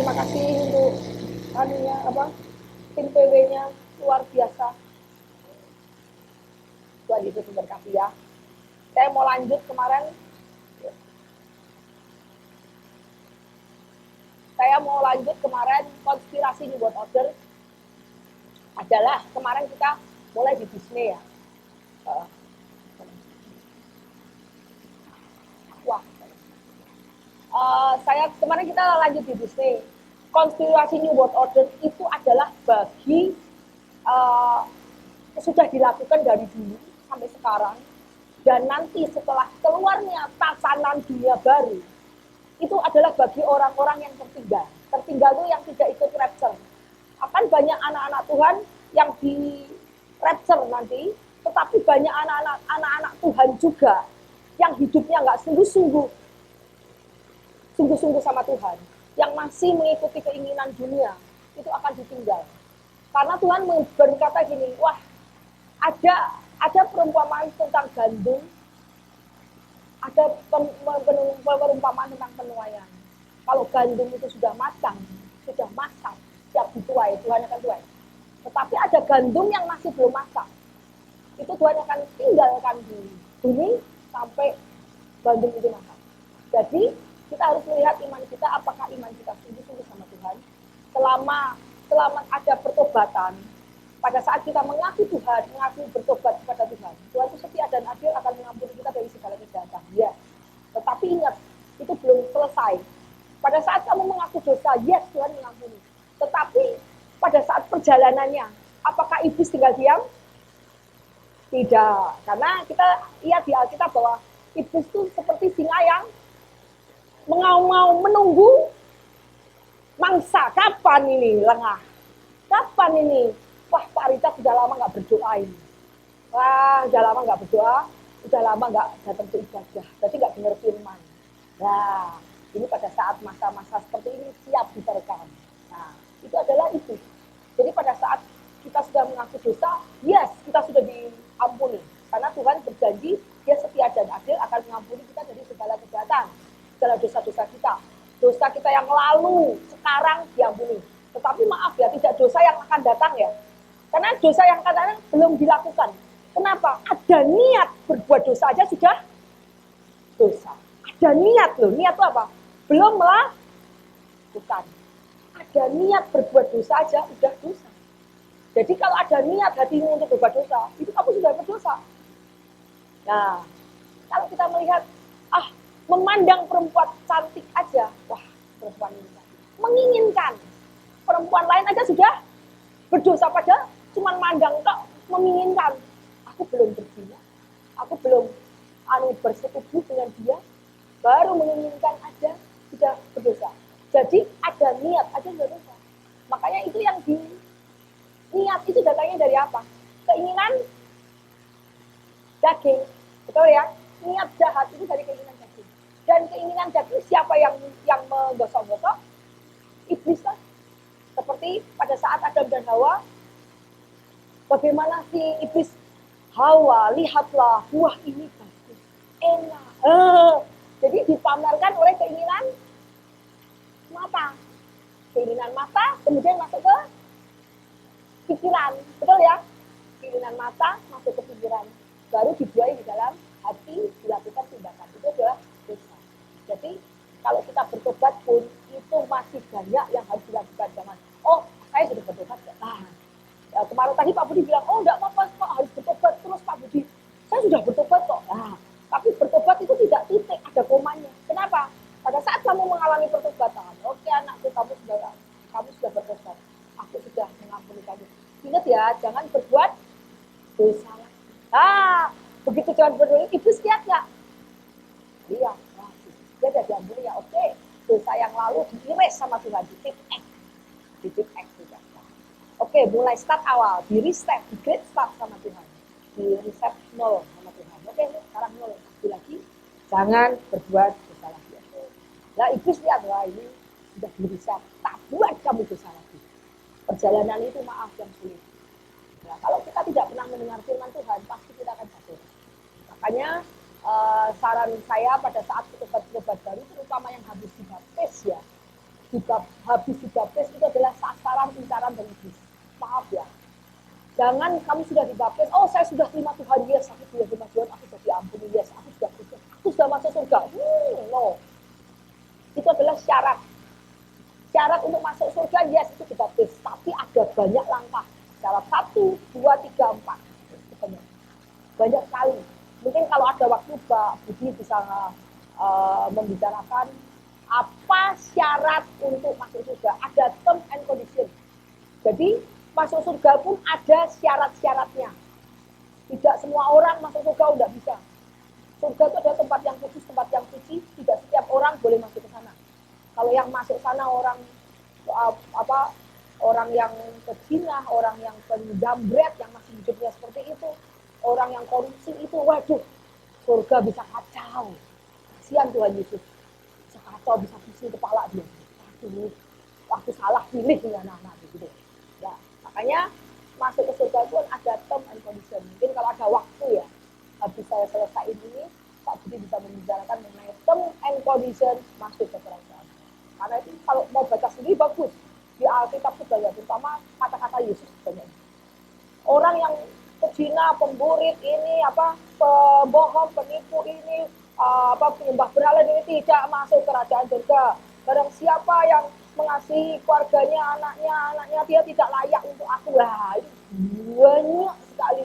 terima kasih untuk tim PW-nya luar biasa. Tuhan Yesus memberkati ya. Saya mau lanjut kemarin. Konspirasi New World Order adalah kemarin kita mulai di Disney ya. Kemarin kita lanjut di Disney. Konspirasi New World Order itu adalah bagi sudah dilakukan dari dulu sampai sekarang, dan nanti setelah keluarnya tatanan dunia baru itu adalah bagi orang-orang yang tertinggal itu yang tidak ikut rapture. Akan banyak anak-anak Tuhan yang di rapture nanti, tetapi banyak anak-anak Tuhan juga yang hidupnya nggak sungguh-sungguh sama Tuhan, yang masih mengikuti keinginan dunia, itu akan ditinggal. Karena Tuhan berkata gini, wah, ada perumpamaan tentang gandum, ada perumpamaan tentang penuaian. Kalau gandum itu sudah matang, sudah masak, siap dituai, Tuhan akan tuai. Tetapi ada gandum yang masih belum masak, itu Tuhan akan tinggalkan di bumi sampai gandum itu masak. Jadi kita harus melihat iman kita, apakah iman kita sungguh-sungguh sama Tuhan. Selama ada pertobatan, pada saat kita mengaku Tuhan, mengaku bertobat kepada Tuhan, Tuhan itu setia dan adil akan mengampuni kita dari segala kejahatan. Ya, tetapi ingat, itu belum selesai. Pada saat kamu mengaku dosa, yes, Tuhan mengampuni. Tetapi pada saat perjalanannya, apakah iblis tinggal diam? Tidak, karena kita lihat di Alkitab bahwa iblis itu seperti singa yang mengaum-ngaum menunggu mangsa. Kapan ini lengah? Kapan ini? Wah, Pak Richard sudah lama nggak berdoa ini. Wah, sudah lama nggak berdoa, sudah lama nggak datang ke ibadah, jadi nggak dengar firman. Nah, ini pada saat masa-masa seperti ini siap diterkam. Nah, itu adalah itu. Jadi pada saat kita sudah mengaku dosa, yes, kita sudah diampuni. Karena Tuhan berjanji, dia setia dan adil akan mengampuni kita dari segala kejahatan, segala dosa-dosa kita. Dosa kita yang lalu, sekarang diampuni. Tetapi maaf ya, tidak dosa yang akan datang ya. Karena dosa yang akan datang belum dilakukan. Kenapa? Ada niat berbuat dosa aja sudah dosa. Ada niat loh, niat itu apa? Belum melakukan. Ada niat berbuat dosa aja udah dosa. Jadi kalau ada niat hatimu untuk berbuat dosa, itu kamu sudah berdosa. Nah, kalau kita melihat, memandang perempuan cantik aja, wah, perempuan ini cantik. Menginginkan perempuan lain aja sudah berdosa, padahal cuma mandang kok, menginginkan. Aku belum berzina, aku belum bersetubuh dengan dia, baru menginginkan aja sudah berdosa. Jadi ada niat aja sudah dosa. Makanya itu yang niat itu datangnya dari apa? Keinginan daging, betul ya? Niat jahat itu dari keinginan daging. Dan keinginan daging siapa yang menggosok-gosok? Iblis lah. Seperti pada saat Adam dan Hawa, bagaimana si iblis, Hawa, lihatlah buah ini bagus, enak. Jadi dipamerkan oleh keinginan mata. Keinginan mata kemudian masuk ke pikiran, betul ya? Keinginan mata masuk ke pikiran, baru dibuai di dalam hati, dilakukan tindakan. Itu adalah dosa. Jadi kalau kita bertobat pun itu masih banyak yang harus dilakukan. Jangan, saya sudah bertobat. Kemarin tadi Pak Budi bilang, enggak apa-apa Pak, harus bertobat terus Pak Budi. Saya sudah bertobat kok. Tapi bertobat itu tidak titik, ada komanya. Kenapa? Pada saat kamu mengalami pertobatan, oke anakku, kamu sudah bertobat. Aku sudah mengampuni kamu. Ingat ya, jangan berbuat dosa lagi. Begitu jangan berdosa, iblis lihat nggak? Lihat, dia sudah diampuni ya, oke. Dosa yang lalu diiris sama Tuhan, titik X juga. Oke, mulai start awal, di reset, di great start sama Tuhan. Di reset 0 sama Tuhan. Oke, sekarang 0. Lagi, jangan berbuat dosa lagi. Nah, iblis lihat, wah ini sudah di reset, tak buat kamu dosa lagi. Perjalanan itu maaf yang sulit. Nah, kalau kita tidak pernah mendengar firman Tuhan, pasti kita akan jatuh. Makanya saran saya pada saat perubahan baru, terutama yang habis dibaptis ya, habis dibaptis itu adalah sasaran incaran dari iblis. Maaf ya, jangan kamu sudah dibaptis, oh saya sudah terima Tuhan, yes, aku sudah terima Tuhan, aku sudah diampuni, yes, aku sudah masuk surga. No, itu adalah syarat. Syarat untuk masuk surga, yes, itu dibaptis, tapi ada banyak langkah. Syarat 1, 2, 3, 4. Banyak sekali. Mungkin kalau ada waktu Pak Budi bisa membicarakan apa syarat untuk masuk surga. Ada term and condition. Jadi masuk surga pun ada syarat-syaratnya. Tidak semua orang masuk surga udah bisa. Surga itu ada tempat yang khusus, tempat yang suci. Tidak setiap orang boleh masuk ke sana. Kalau yang masuk sana orang orang yang pezina, orang yang penjambret, yang masih hidupnya seperti itu, orang yang korupsi itu, waduh, surga bisa kacau. Kasihan Tuhan Yesus, bisa kacau, bisa pusing kepala dia. Waduh, waktu salah pilih dengan anak gitu. Ya, makanya masuk ke surga pun ada term and condition. Mungkin kalau ada waktu ya, habis saya selesai ini, Pak Budi bisa membicarakan mengenai term and condition masuk ke kerajaan. Karena itu kalau mau baca sendiri bagus. Di Alkitab juga ya, terutama kata-kata Yesus banyak. Orang yang pezina, pemburit ini, pembohong, penipu ini, penyembah berhala ini tidak masuk kerajaan surga. Barang siapa yang mengasihi keluarganya, anaknya dia tidak layak untuk aku. Wah, itu banyak sekali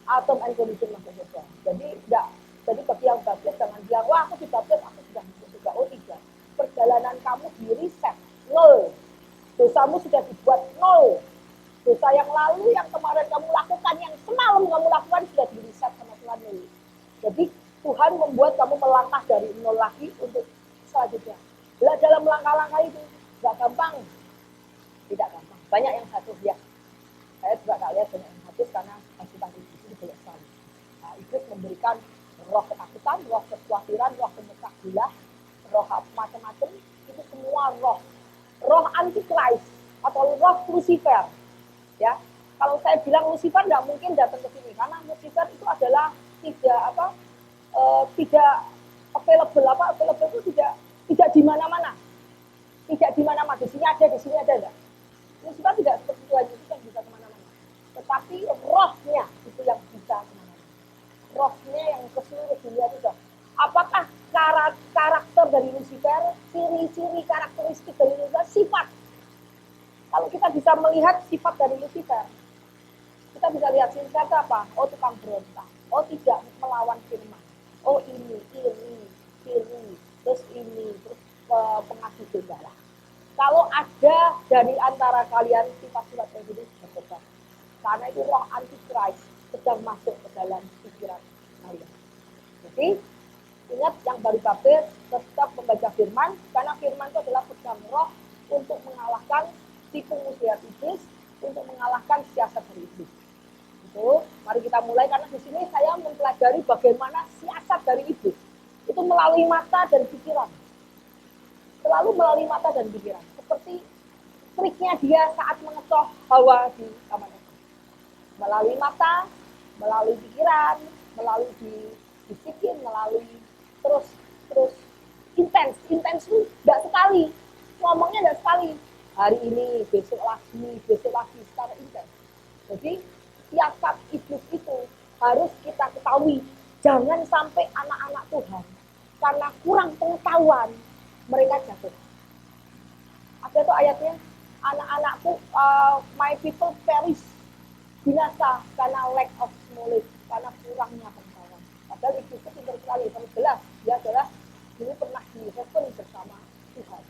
atom and condition masuk surga. Jadi bagi yang baptis jangan bilang, wah aku dibaptis, aku sudah masuk surga. Oh tidak. Perjalanan kamu di reset, 0. Dosamu sudah dibuat 0. Dosa yang lalu, yang kemarin kamu lakukan, yang semalam kamu lakukan sudah di reset sama Tuhan. Jadi Tuhan membuat kamu melangkah dari 0 lagi untuk selanjutnya. Bila dalam langkah-langkah itu gak gampang, tidak gampang. Banyak yang satu ya. Saya juga tak lihat banyak yang habis karena hasutan iblis itu banyak sekali. Nah, iblis memberikan roh ketakutan, roh kekhawatiran, roh pemecah belah, roh macam-macam, itu semua roh antikris atau roh Lucifer. Ya, kalau saya bilang Lucifer nggak mungkin datang ke sini karena Lucifer itu adalah tidak available itu tidak di mana-mana, tidak di mana-mana. Di sini ada enggak. Lucifer tidak seperti Tuhan Yesus yang bisa kemana-mana, tetapi rohnya itu yang bisa kemana-mana. Rohnya yang ke seluruh dunia itu. Apakah karakter dari Lucifer, ciri-ciri karakteristik dari Lucifer, sifat. Kalau kita bisa melihat sifat dari Lucifer, kita bisa lihat sifat apa? Oh, tukang berontak. Oh, tidak melawan firman. Oh, ini, terus ini, terus pengasih domba. Kalau ada dari antara kalian sifat-sifat yang ini, berbeda. Karena itu roh antikris sedang masuk ke dalam pikiran kalian. Jadi, ingat yang baru baptis tetap membaca firman, karena firman itu adalah pedang roh untuk mengalahkan tipu muslihat iblis, untuk mengalahkan siasat dari iblis. Itu, mari kita mulai karena di sini saya mempelajari bagaimana siasat dari iblis. Itu melalui mata dan pikiran. Selalu melalui mata dan pikiran. Seperti triknya dia saat mengecoh Hawa di kamar itu. Melalui mata, melalui pikiran, melalui bisikin, melalui terus intens itu enggak sekali. Ngomongnya enggak sekali. Hari ini, besok lagi secara intens. Jadi siasat iblis itu harus kita ketahui. Jangan sampai anak-anak Tuhan karena kurang pengetahuan mereka jatuh. Ada tuh ayatnya, anak-anakku, my people perish, binasa karena lack of knowledge, karena kurangnya pengetahuan. Padahal iblis itu pintar sekali, jelas dia adalah dulu pernah di heaven bersama Tuhan.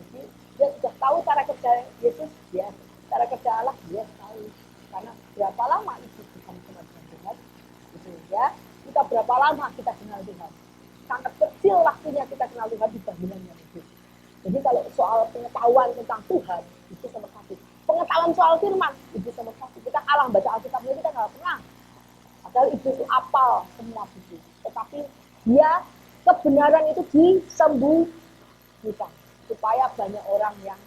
Jadi dia sudah tahu cara kerja Yesus, dia cara kerja Allah dia tahu. Karena berapa lama iblis bersama Tuhan, gitu ya. Kita berapa lama kita kenal Tuhan? Sangat kecil waktunya kita kenal Tuhan dibandingkan Yesus. Jadi kalau soal pengetahuan tentang Tuhan itu nomor 1. Pengetahuan soal firman itu nomor 1. Kita kalah baca Alkitabnya kita nggak pernah. Padahal iblis itu apal semua buku. Tetapi dia kebenaran itu disembunyikan supaya banyak orang yang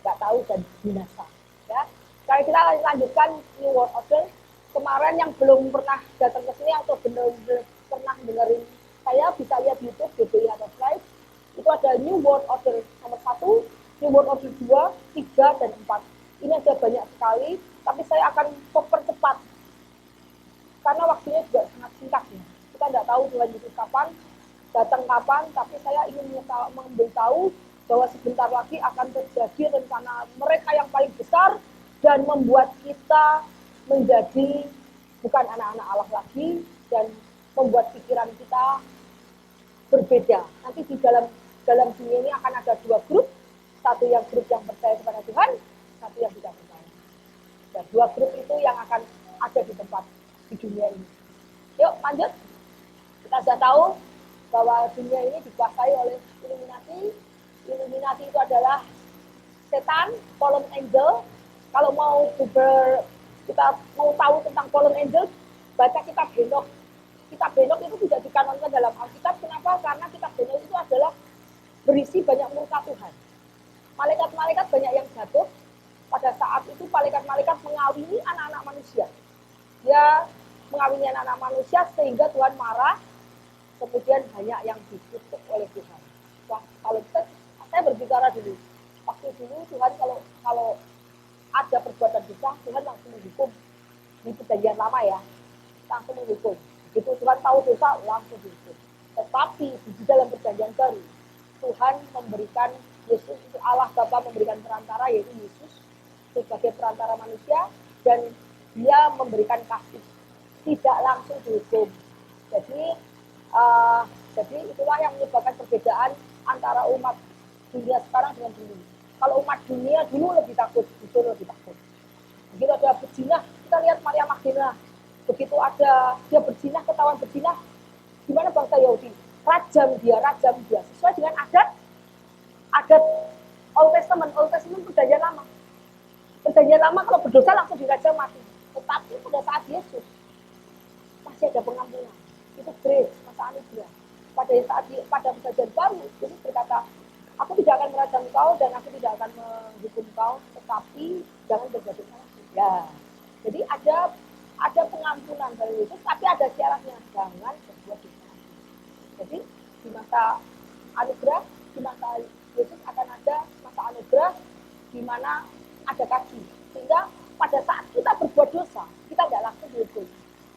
nggak tahu dan binasa. Ya, kalau kita lanjutkan New World Order, kemarin yang belum pernah datang ke sini atau benar-benar pernah dengerin saya bisa lihat YouTube GBI atau Live. Itu ada New World Order nomor 1, Reward order 2, 3, dan 4. Ini ada banyak sekali, tapi saya akan mempercepat. Karena waktunya juga sangat singkat ya. Kita tidak tahu Tuhan Yesus kapan, datang kapan, tapi saya ingin memberitahu bahwa sebentar lagi akan terjadi rencana mereka yang paling besar dan membuat kita menjadi bukan anak-anak Allah lagi dan membuat pikiran kita berbeda. Nanti di dalam dunia ini akan ada dua grup, satu yang grup yang percaya kepada Tuhan, satu yang tidak percaya. Dan dua grup itu yang akan ada di tempat di dunia ini. Yuk lanjut. Kita sudah tahu bahwa dunia ini dikuasai oleh Illuminati. Illuminati itu adalah setan, fallen angel. Kalau mau kita mau tahu tentang fallen angel, baca kitab Henokh. Kitab Henokh itu tidak dikanonkan dalam Alkitab. Kenapa? Karena kitab Henokh itu adalah berisi banyak murka Tuhan. Malaikat-malaikat banyak yang jatuh. Pada saat itu malaikat-malaikat mengawini anak-anak manusia. Dia mengawini anak-anak manusia sehingga Tuhan marah. Kemudian banyak yang dikutuk oleh Tuhan. Wah, kalau saya berbicara dulu. Waktu dulu Tuhan kalau ada perbuatan dosa, Tuhan langsung menghukum. Ini perjanjian lama ya, langsung menghukum. Begitu Tuhan tahu dosa, langsung dihukum. Tetapi di dalam perjanjian baru, Tuhan memberikan Yesus, Allah Bapa memberikan perantara, yaitu Yesus sebagai perantara manusia, dan dia memberikan kasih, tidak langsung dihukum. Jadi itulah yang menyebabkan perbedaan antara umat dunia sekarang dengan dulu. Kalau umat dunia dulu lebih takut, itu lebih takut. Begitu ada berzinah, kita lihat Maria Magdalena. Begitu ada dia berzinah, ketahuan berzinah, gimana bangsa Yahudi? Rajam dia, sesuai dengan adat Old Testament perjanjian lama. Perjanjian lama kalau berdosa langsung dirajam mati. Tetapi pada saat Yesus masih ada pengampunan. Itu grace, masa anugerah. Pada perjanjian baru, Yesus berkata, aku tidak akan merajam kau dan aku tidak akan menghukum kau, tetapi jangan berbuat dosa lagi. Ya, jadi ada pengampunan dari Yesus, tapi ada syaratnya, jangan berbuat dosa lagi. Jadi di masa anugerah, di masa Yesus akan ada masa anugerah di mana ada kasih. Sehingga pada saat kita berbuat dosa, kita tidak langsung dihukum.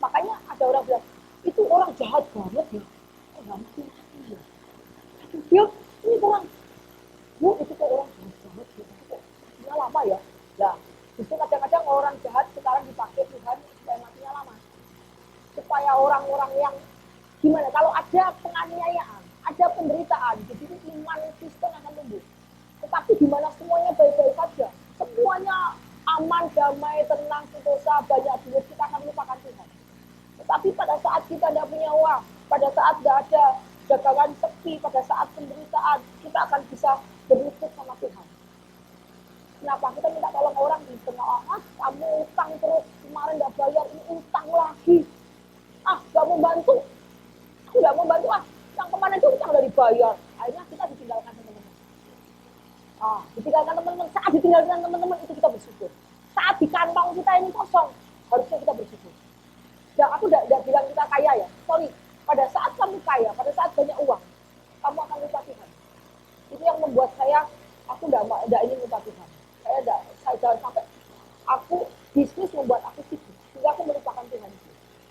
Makanya ada orang bilang, itu orang jahat banget ya. Kok nggak mati ya? Aduh, dia ini orang, itu kok orang jahat banget ya. Kok matinya lama ya? Nah, justru kadang-kadang orang jahat sekarang dipakai Tuhan supaya matinya lama. Supaya orang-orang yang gimana? Kalau ada penganiayaan, ada penderitaan, jadi iman Kristen akan tumbuh. Tetapi di mana semuanya baik-baik saja, semuanya aman, damai, tenang, sentosa, banyak duit, kita akan melupakan Tuhan. Tetapi pada saat kita tidak punya uang, pada saat tidak ada dagangan sepi, pada saat penderitaan, kita akan bisa berlutut sama Tuhan. Kenapa? Kita minta tolong orang di tengah, kamu utang terus, kemarin tidak bayar, ini utang lagi. Gak mau bantu. Aku gak mau bantu, yang kemarin itu utang udah dibayar. Akhirnya kita ditinggalkan teman-teman. Ditinggalkan teman-teman. Saat ditinggalkan teman-teman itu kita bersyukur. Saat di kantong kita ini kosong, harusnya kita bersyukur. Dan aku tidak bilang kita kaya ya. Sorry, pada saat kamu kaya, pada saat banyak uang, kamu akan lupa Tuhan. Itu yang membuat aku tidak ingin lupa Tuhan. Saya jangan sampai aku bisnis membuat aku sibuk, sehingga aku melupakan Tuhan.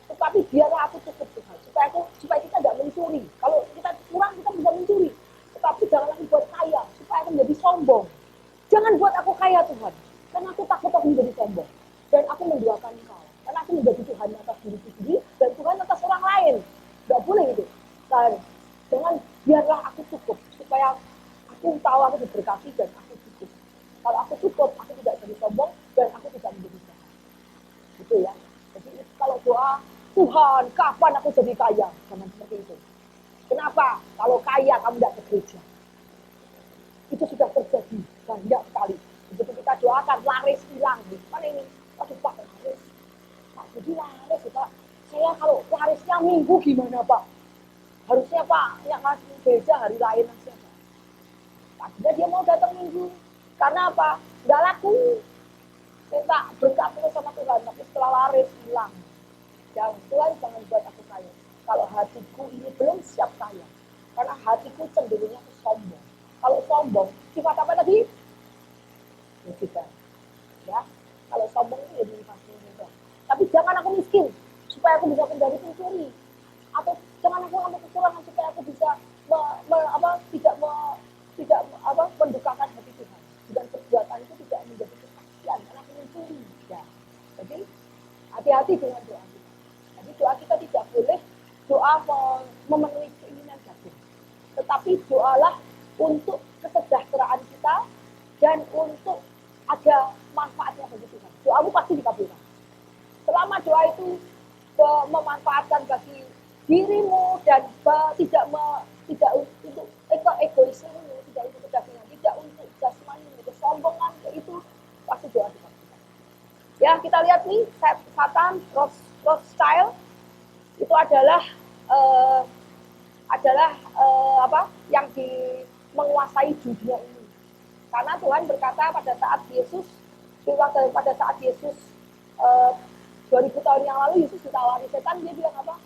Tetapi biarlah aku cukup Tuhan, supaya kita tidak mencuri. Kalau kita kurang, kita bisa mencuri. Tetapi jangan lagi buat kaya, supaya aku menjadi sombong. Jangan buat aku kaya Tuhan, karena aku takut aku menjadi sombong. Dan aku mendoakan Engkau, karena aku menjadi Tuhan atas diriku sendiri, dan Tuhan atas orang lain. Tidak boleh gitu. Dan jangan biarlah aku cukup, supaya aku tahu aku diberkati dan aku cukup. Kalau aku cukup, aku tidak jadi sombong, dan aku tidak menjadi jahat. Gitu ya. Jadi kalau doa, Tuhan, kapan aku jadi kaya? Jangan seperti itu. Kenapa? Kalau kaya, kamu tidak ke gereja. Itu sudah terjadi banyak sekali. Begitu kita doakan, laris hilang. Mana ini? Aduh Pak, laris. Pak, jadi laris ya Pak. Saya kalau larisnya minggu gimana Pak? Harusnya Pak, yang ngasih gereja hari lain aja Pak. Akhirnya dia mau datang minggu. Karena apa? Nggak laku. Minta berkat terus sama Tuhan, tapi setelah laris hilang. Tuhan jangan buat aku kaya. Kalau hatiku ini belum siap kaya, karena hatiku cenderungnya ke sombong. Kalau sombong, sifat apa tadi? Musibah. Ya, kalau sombong itu jadi pasti musibah. Tapi jangan aku miskin supaya aku bisa menjadi pencuri, atau jangan aku kekurangan supaya aku bisa tidak mendukakan hati Tuhan. Dan perbuatan itu tidak menjadi kesaksian karena aku mencuri. Ya. Jadi hati-hati dengan doa kita. Jadi doa kita tidak boleh doa memenuhi keinginan batin, tetapi doalah untuk kesejahteraan kita dan untuk ada manfaatnya bagi Tuhan. Doamu pasti dikabulkan. Selama doa itu memanfaatkan bagi dirimu dan tidak untuk egoismu, tidak untuk kedagingan, tidak untuk jasmani, kesombongan, itu pasti doa dikabulkan. Ya, kita lihat nih, Satan, Rothschild itu adalah yang menguasai dunia ini. Karena Tuhan berkata pada saat Yesus 2000 tahun yang lalu Yesus ditawari setan, dia bilang apa?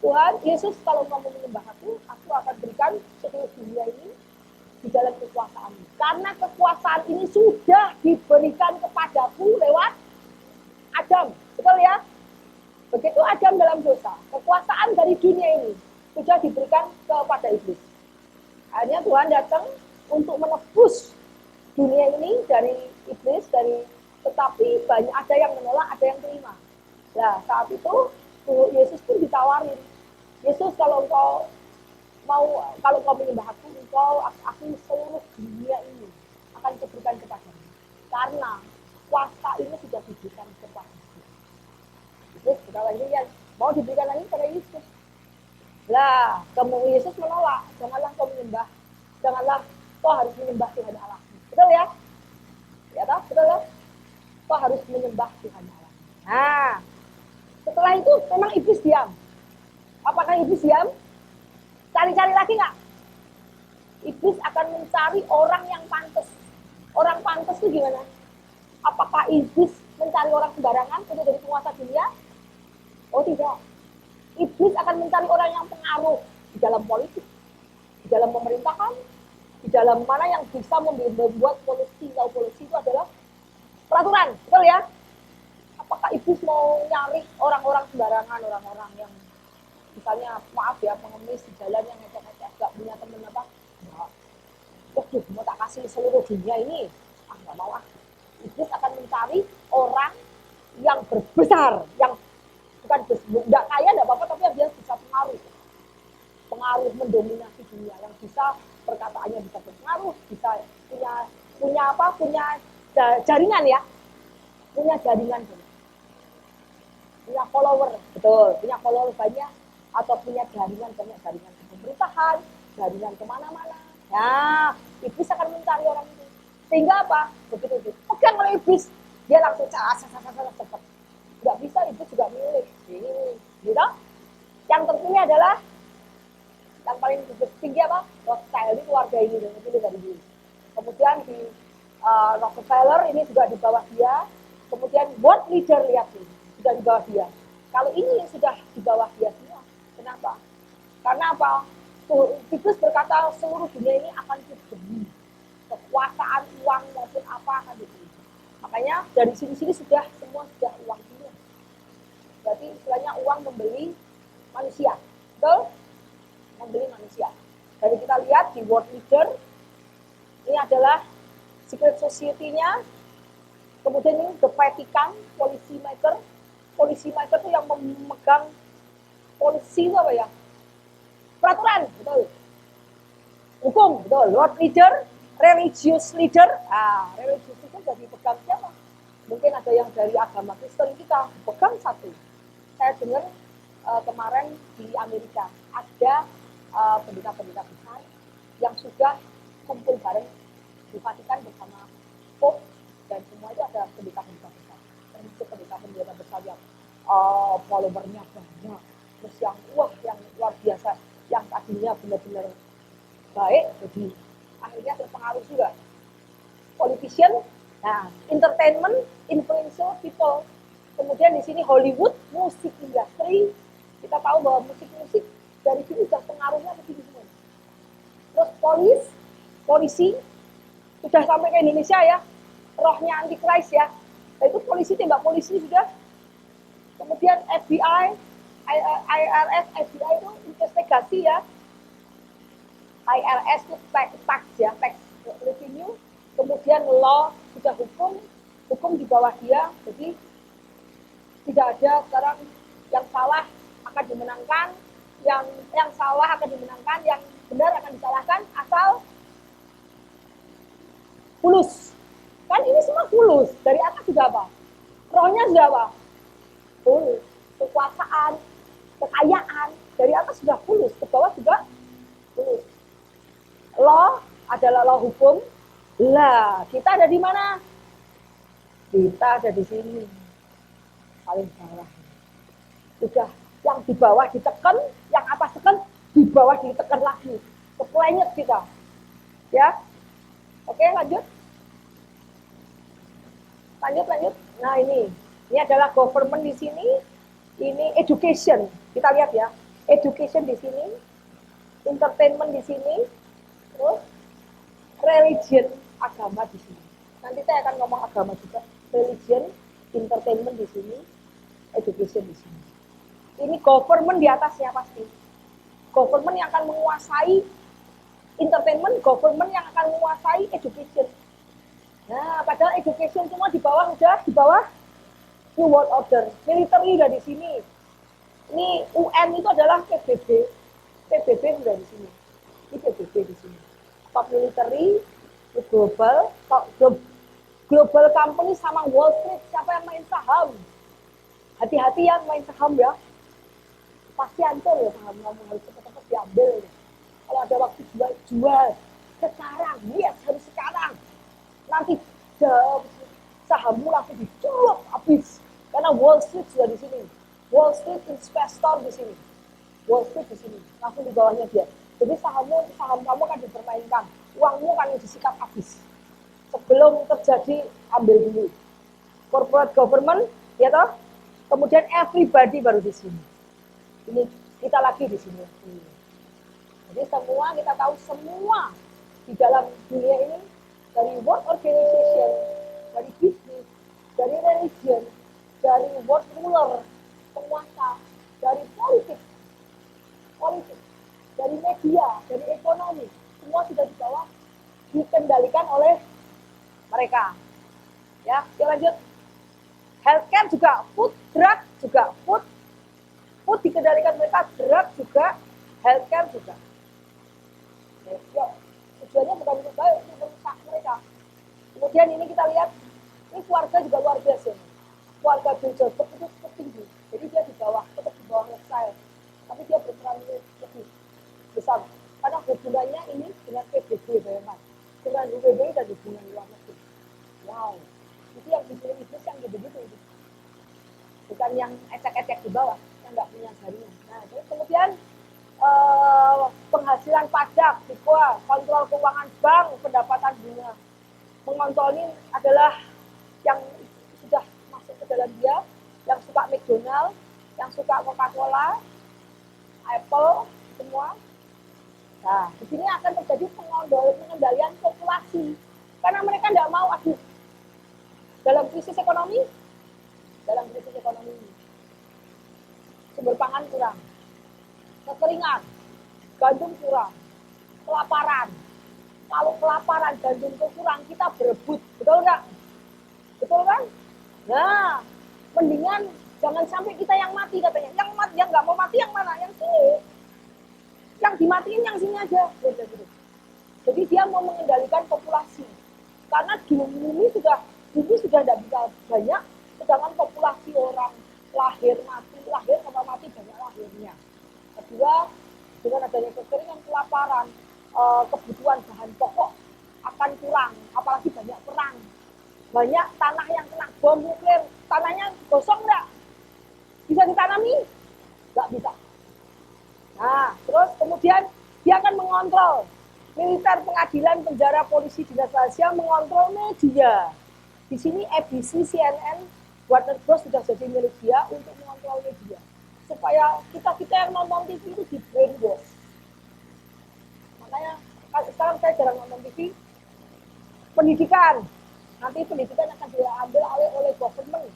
Tuhan, Yesus, kalau kamu menyembah aku akan berikan seluruh dunia ini di dalam kekuasaanmu. Karena kekuasaan ini sudah diberikan kepadaku lewat Adam. Betul ya? Begitu Adam dalam dosa, kekuasaan dari dunia ini sudah diberikan kepada iblis. Akhirnya Tuhan datang untuk menebus dunia ini dari iblis, tetapi banyak ada yang menolak, ada yang terima. Nah, saat itu Yesus pun ditawarin, Yesus, kalau kau menyembah aku seluruh dunia ini akan diberikan kepadamu. Karena kuasa ini sudah diberikan kepadamu. Yesus berkata, mau diberikan lagi kepada Yesus. Lah, Yesus menolak, janganlah kau menyembah, janganlah kau harus menyembah Tuhan Allah. Betul ya? Ya toh, betul ya? Kau harus menyembah Tuhan Allah. Nah, setelah itu memang iblis diam. Apakah iblis diam? Cari-cari lagi nggak? Iblis akan mencari orang yang pantas. Orang pantas itu gimana? Apakah iblis mencari orang sembarangan untuk jadi penguasa dunia? Oh tidak. Iblis akan mencari orang yang pengaruh di dalam politik, di dalam pemerintahan, di dalam mana yang bisa membuat polisi. Kalau polisi itu adalah peraturan, betul ya? Apakah iblis mau nyari orang-orang sembarangan, orang-orang yang misalnya, maaf ya, pengemis di jalan yang ngecek-ngecek, gak punya temen apa? Enggak. Waduh, mau tak kasih seluruh dunia ini? Gak mau ah. Iblis akan mencari orang yang berbesar, yang bukan nggak kaya, nggak apa-apa, tapi dia bisa pengaruh mendominasi dunia, yang bisa perkataannya bisa berpengaruh, bisa punya jaringan ya, punya jaringan, punya follower, betul, punya follower banyak, atau punya jaringan ke pemerintahan, jaringan kemana-mana. Nah, iblis akan mencari orang itu, sehingga apa? Begitu pegang oleh iblis, dia langsung cepat. Nggak bisa, iblis juga milik. Gitu. Yang terpilih adalah yang paling tinggi apa? Rothschild, ini keluarga ini yang terpilih dari dulu. Kemudian di Rockefeller ini juga di bawah dia. Kemudian world leader, lihat nih, sudah di bawah dia. Kalau ini sudah di bawah dia semua. Kenapa? Karena apa? Iblis berkata seluruh dunia ini akan dibeli. Kekuasaan, uang maupun apa akan dibeli. Makanya dari sini semua sudah uang dunia. Berarti istilahnya uang membeli manusia. Betul? Membeli manusia. Jadi kita lihat di world leader, ini adalah secret society-nya. Kemudian ini the Vatican, policy maker. Policy maker itu yang memegang polisi itu apa ya? Peraturan, betul. Hukum, betul. World leader, religious leader. Religious leader jadi pegang siapa? Mungkin ada yang dari agama Kristen, kita pegang satu. Saya dengar kemarin di Amerika ada pendeta-pendeta besar yang sudah kumpul bareng di Vatikan bersama Pope, dan semua itu ada pendeta-pendeta besar. Termasuk pendeta-pendeta besar yang followernya banyak, terus yang luar biasa, yang tadinya benar-benar baik, jadi akhirnya terpengaruh juga. Politician, entertainment, influencer, people. Kemudian di sini Hollywood, musik industri. Kita tahu bahwa musik dari sini sudah pengaruhnya ke sini semua. Terus polis, polisi sudah sampai ke Indonesia ya, rohnya antikris ya. Nah, itu polisi tembak polisi sudah. Kemudian FBI, IRS, FBI itu investigasi ya. IRS itu tax ya, tax revenue. Kemudian law sudah hukum di bawah dia. Jadi tidak ada sekarang yang salah akan dimenangkan, yang salah akan dimenangkan, yang benar akan disalahkan asal fulus. Kan ini semua fulus. Dari atas sudah apa? Rohnya sudah apa? Fulus. Kekuasaan, kekayaan, dari atas sudah fulus, ke bawah juga fulus. Law adalah law hukum. Lah, kita ada di mana? Kita ada di sini. Paling bawah. Sudah, yang di bawah ditekan, yang atas tekan, di bawah ditekan lagi. Keplenyet kita. Ya. Oke, lanjut. Lanjut. Nah, ini adalah government di sini, ini education. Kita lihat ya. Education di sini, entertainment di sini, terus religion, agama di sini. Nanti saya akan ngomong agama juga. Religion, entertainment di sini, education di sini. Ini government di atasnya pasti. Government yang akan menguasai entertainment, government yang akan menguasai education. Nah, padahal education semua di bawah sudah di bawah New World Order. Military udah di sini. Ini UN itu adalah PBB. PBB sudah di sini. Ini PBB di sini. Top military, global company sama Wall Street. Siapa yang main saham? Hati-hati yang main saham ya. Pasti hancur ya saham kamu, harus cepat-cepat diambil. Kalau ada waktu jual sekarang, yes harus sekarang. Nanti sahammu langsung dicelup habis. Karena Wall Street sudah di sini. Wall Street investor di sini. Wall Street di sini. Langsung di bawahnya dia. Jadi saham kamu akan dipermainkan. Uangmu akan disikat habis. Sebelum terjadi, ambil dulu. Corporate government, ya toh? Kemudian everybody baru di sini. Ini kita lagi di sini. Jadi semua, kita tahu semua di dalam dunia ini, dari world organization, dari bisnis, dari religion, dari world ruler, penguasa, dari politik, dari media, dari ekonomi, semua sudah di bawah dikendalikan oleh mereka. Ya, lanjut. Healthcare juga, food, drug juga, food dikendalikan mereka, drug juga, healthcare juga. Yuk, tujuannya bukan untuk baik, untuk merusak mereka. Kemudian ini kita lihat, ini keluarga juga luar biasa. Keluarga Bill Joseph itu cukup tinggi, jadi dia di bawah, tetap di bawah Rothschild, tapi dia berperan lebih besar. Karena hubungannya ini dengan PBB, bayangkan, dengan UBB dan hubungan luar negeri. Wow, itu yang disuruh itu yang gitu-gitu. Bukan yang ecek-ecek di bawah, yang nggak punya jaringan. Nah, terus kemudian penghasilan pajak, kontrol keuangan bank, pendapatan bunga. Mengontrol ini adalah yang sudah masuk ke dalam dia, yang suka McDonald, yang suka Coca-Cola, Apple, semua. Nah, di sini akan terjadi pengendalian populasi. Karena mereka tidak mau dalam krisis ekonomi ini. Sumber pangan kurang. Kekeringan, gandum kurang, kelaparan. Kalau kelaparan, gandum kurang, kita berebut, betul nggak? Betul kan? Nah, mendingan jangan sampai kita yang mati katanya. Yang nggak mau mati yang mana? Yang sini. Yang dimatiin yang sini aja. Jadi dia mau mengendalikan populasi. Karena bumi sudah tidak bisa banyak, sedangkan populasi orang lahir sama mati banyak lahirnya. Kedua, dengan adanya kekeringan, kelaparan, kebutuhan bahan pokok akan kurang, apalagi banyak perang. Banyak tanah yang kena bom nuklir, tanahnya gosong nggak? Bisa ditanami? Nggak bisa. Nah, terus kemudian dia akan mengontrol militer, pengadilan, penjara, polisi, dinas rahasia, mengontrol media. Di sini ABC, CNN, Warner Bros sudah jadi milik dia untuk mengontrol media. Supaya kita yang nonton TV itu di brainwash. Makanya sekarang saya jarang nonton TV. Pendidikan, nanti pendidikan akan diambil oleh government,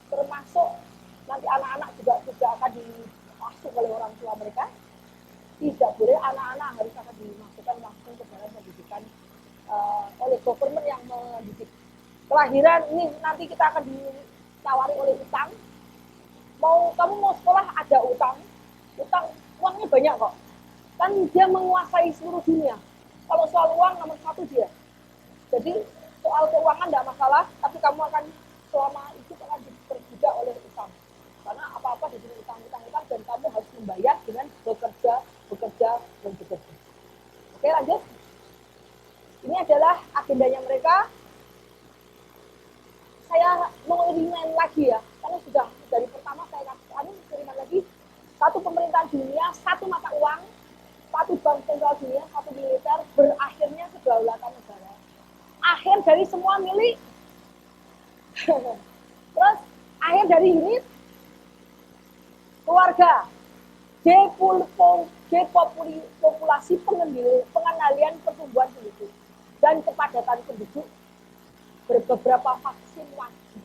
termasuk nanti anak-anak juga akan dimasuk oleh orang tua mereka. Tidak boleh anak-anak harus akan dimasukkan langsung ke dalam pendidikan oleh government yang mendidik. Kelahiran ini nanti kita akan ditawari oleh utang. Kamu mau sekolah ada utang uangnya banyak kok. Kan dia menguasai seluruh dunia. Kalau soal uang nomor satu dia. Jadi soal keuangan tidak masalah, tapi kamu akan selama itu akan diperbudak oleh utang. Karena apa-apa di sini utang dan kamu harus membayar dengan bekerja. Oke, lanjut. Ini adalah agendanya mereka. Saya mau ringan lagi ya, karena sudah dari pertama saya ringan lagi. Satu pemerintahan dunia, satu mata uang, satu bank sentral dunia, satu militer, berakhirnya kedaulatan negara. Akhir dari semua milik. Terus akhir dari unit keluarga. Depopulasi, pengendalian pertumbuhan penduduk dan kepadatan penduduk, beberapa vaksin wajib.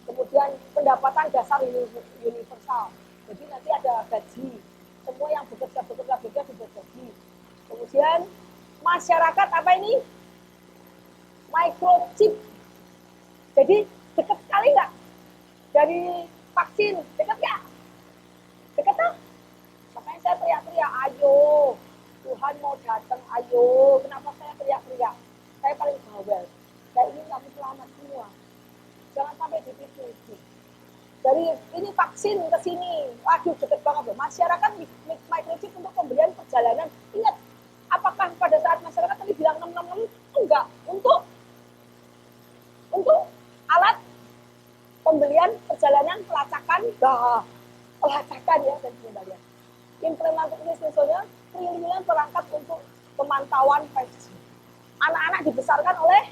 Kemudian pendapatan dasar universal. Jadi nanti ada gaji. Semua yang bekerja gaji. Kemudian masyarakat apa ini? Microchip. Jadi dekat sekali nggak dari vaksin? Dekat nggak? Dekat tak? Makanya saya teriak-teriak, ayo Tuhan mau datang, ayo. Kenapa saya teriak-teriak? Saya paling bawel. Saya ingin kamu selamat semua. Jangan sampai ditipu. Dari ini vaksin ke sini, waduh deket banget loh. Masyarakat microchip untuk pembelian perjalanan. Ingat, apakah pada saat masyarakat tadi bilang 666? Enggak, untuk alat pembelian perjalanan pelacakan ya dan pengembalian. Implementasinya triliunan perangkat untuk pemantauan 5G. Anak-anak dibesarkan oleh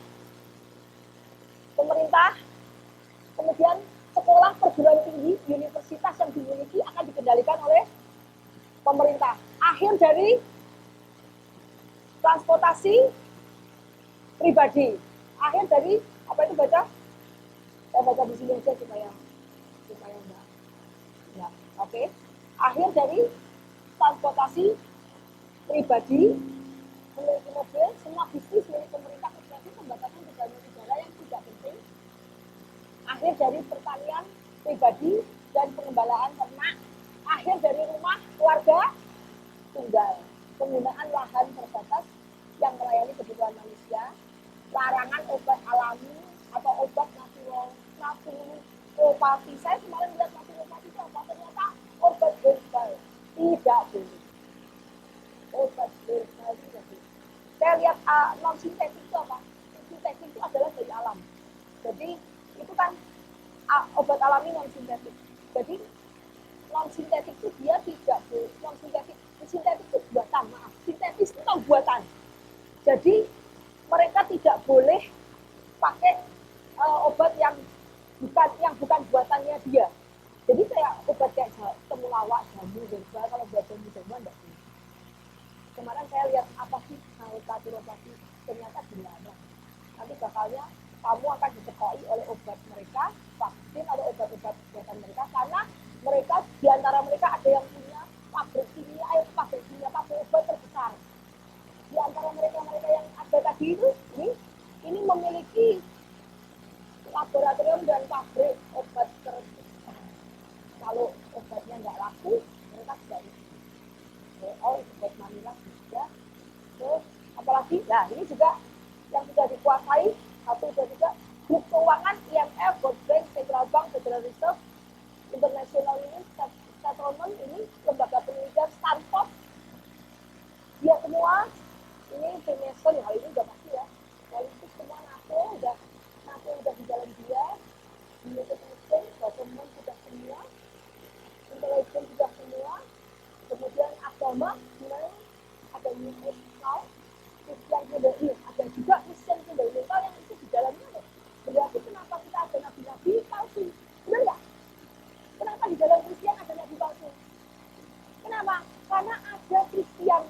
pemerintah, kemudian sekolah perguruan tinggi, universitas yang dimiliki akan dikendalikan oleh pemerintah. Akhir dari transportasi pribadi. Akhir dari apa itu baca? Saya baca di sini aja supaya enggak. Ya, oke. Akhir dari transportasi pribadi, memiliki mobil, semua bisnis milik pemerintah kecuali pembatasan perjalanan udara yang tidak penting. Akhir dari pertanian pribadi dan pengembalaan ternak. Akhir dari rumah keluarga tunggal. Penggunaan lahan terbatas yang melayani kebutuhan manusia. Larangan obat alami atau obat naturopati. Saya kemarin lihat naturopati itu apa? Ternyata obat herbal. Tidak boleh. Obat herbal tidak boleh. Saya lihat non-sintetik itu apa? Sintetik itu adalah dari alam. Jadi itu kan obat alami non-sintetik. Jadi non-sintetik itu dia tidak boleh. Sintetik itu buatan, maaf. Sintetis itu buatan. Jadi mereka tidak boleh pakai obat yang bukan buatannya dia. Jadi kayak obat kayak temulawak, jamu, herbal, kalau buat jamu-jamuan enggak boleh. Kemarin saya lihat apa sih naturopati, ternyata gimana. Nanti bakalnya kamu akan disekoi oleh obat mereka, vaksin atau obat-obat buatan mereka, karena mereka diantara mereka ada yang punya pabrik obat terbesar. Di antara mereka yang ada tadi itu, ini memiliki laboratorium dan pabrik obat terbesar. Kalau obatnya nggak laku, mereka tidak itu. Obat Manila juga. Terus apalagi? Nah, ini juga yang sudah dikuasai 1, 2, 3 grup keuangan IMF, World Bank, Central Bank, Federal Reserve, International Union, Settlement, ini lembaga penelitian Stanford. Dia semua ini Freemason, hal ini udah pasti ya. Politik semua NATO udah di jalan dia, United Nations, government sudah semua, intelijen sudah semua, kemudian agama, ada universal, Christian Fundamental, ada juga Christian Fundamental yang itu di dalamnya loh. Berarti kenapa kita ada nabi-nabi palsu? Benar nggak? Kenapa di dalam Kristen ada nabi palsu? Kenapa? Karena ada Kristen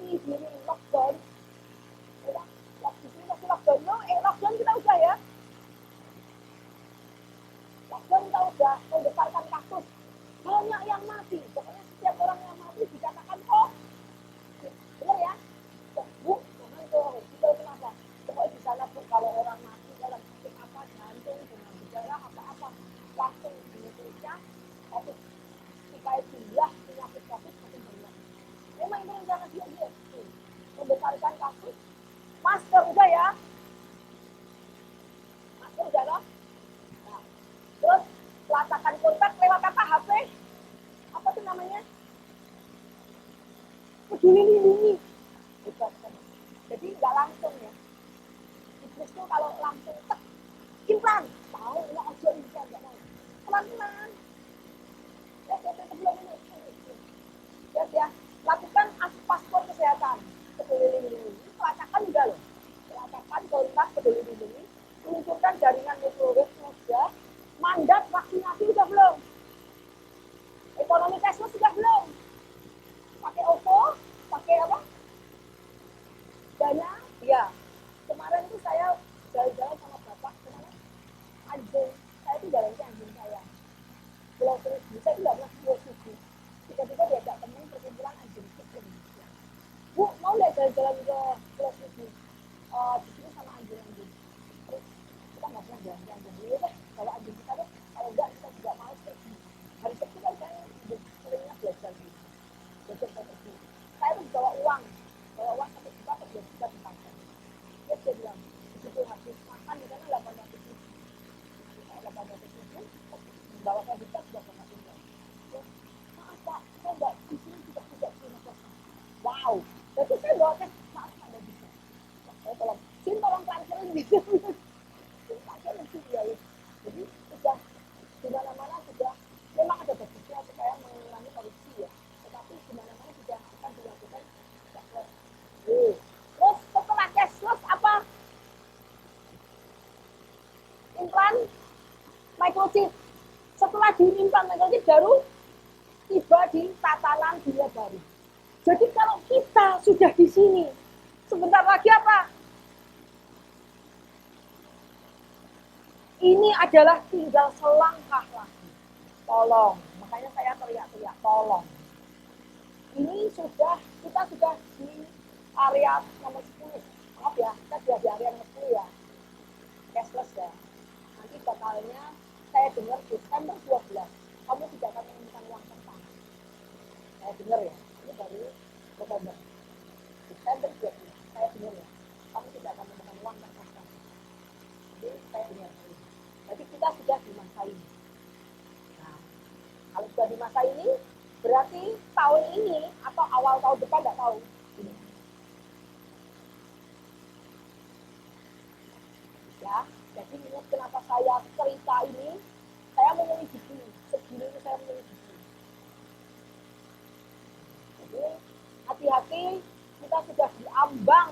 masih di lockdown, waktu ini masih lockdown, lockdown kita udah ya, lockdown kita udah membesarkan kasus, banyak yang mati, pokoknya setiap orang yang mati dikatakan bener ya, Bu, jangan tuh, itu kenapa? Pokoknya di sana Bu, kalau orang mati dalam sakit apa, jantung, dengan gejala apa-apa, langsung di Indonesia, tapi supaya jumlah penyakit COVID makin banyak. Memang ini rencana dia membesarkan kasus. Masker udah ya, masker udah loh. Nah, terus pelacakan kontak lewat apa HP? Apa tuh namanya? Peduli lindungi. Jadi nggak langsung ya. Justru kalau langsung implan, tahu nggak aja implan nggak mau. Pelan-pelan. Ya, sebelum ini. Ya, lakukan paspor kesehatan. Peduli lindungi. Pelacakan udah loh. Pelacakan kontak peduli lindungi. Meluncurkan jaringan microwave sudah. Mandat vaksinasi udah belum? Ekonomi cashless sudah belum? Pakai OVO? Pakai apa? Dana? Ya. Kemarin tuh saya jalan-jalan sama bapak kemana? Anjing. Saya tuh jalan ke anjing saya. Pulau Seribu. Saya tuh nggak pernah Pulau Seribu. Tiba-tiba diajak teman perkumpulan anjing kucing. Bu, mau nggak jalan-jalan ke Pulau Seribu? Di sini sama anjing-anjing. Terus kita nggak pernah jalan ke anjing dulu deh. Kalau anjing kita deh, kalau enggak kita juga males pergi. Hari Sabtu kan saya seringnya belajar gitu. Belajar pergi. Saya tuh bawa uang 1 juta atau 2 juta di pasar. Dia bilang, begitu habis makan di sana 800 ribu. 800 ribu, membawa saya bisa sudah pernah tinggal. Maaf Pak, saya nggak di sini tidak terima kasih. Wow, jadi saya bawa tes, maaf Pak, nggak bisa. Saya tolong transferin gitu. Saya mesti ya. Jadi sudah di mana-mana sudah memang ada bagusnya supaya mengurangi korupsi ya. Tetapi di mana-mana sudah akan dilakukan cashless. Terus setelah cashless apa? Implan microchip. Setelah diimplan microchip baru tiba di tatanan dunia baru. Jadi kalau kita sudah di sini, sebentar lagi apa? Ini adalah tinggal selangkah lagi. Tolong, makanya saya teriak-teriak, tolong. Ini kita sudah di area nomor 10. Maaf ya, kita sudah di area nomor 10 ya. Cashless ya. Nanti bakalnya saya dengar Desember 12. Kamu tidak akan menemukan uang kertas. Saya dengar ya, ini baru November. Desember 12, saya dengar ya. Kamu tidak akan menemukan uang kertas. Jadi saya dengar. Jadi kita sudah di masa ini. Nah, kalau sudah di masa ini, berarti tahun ini atau awal tahun depan nggak tahu. Ini. Ya, jadi ingat kenapa saya cerita ini, saya menyelidiki. Segini ini saya menyelidiki. Jadi hati-hati, kita sudah diambang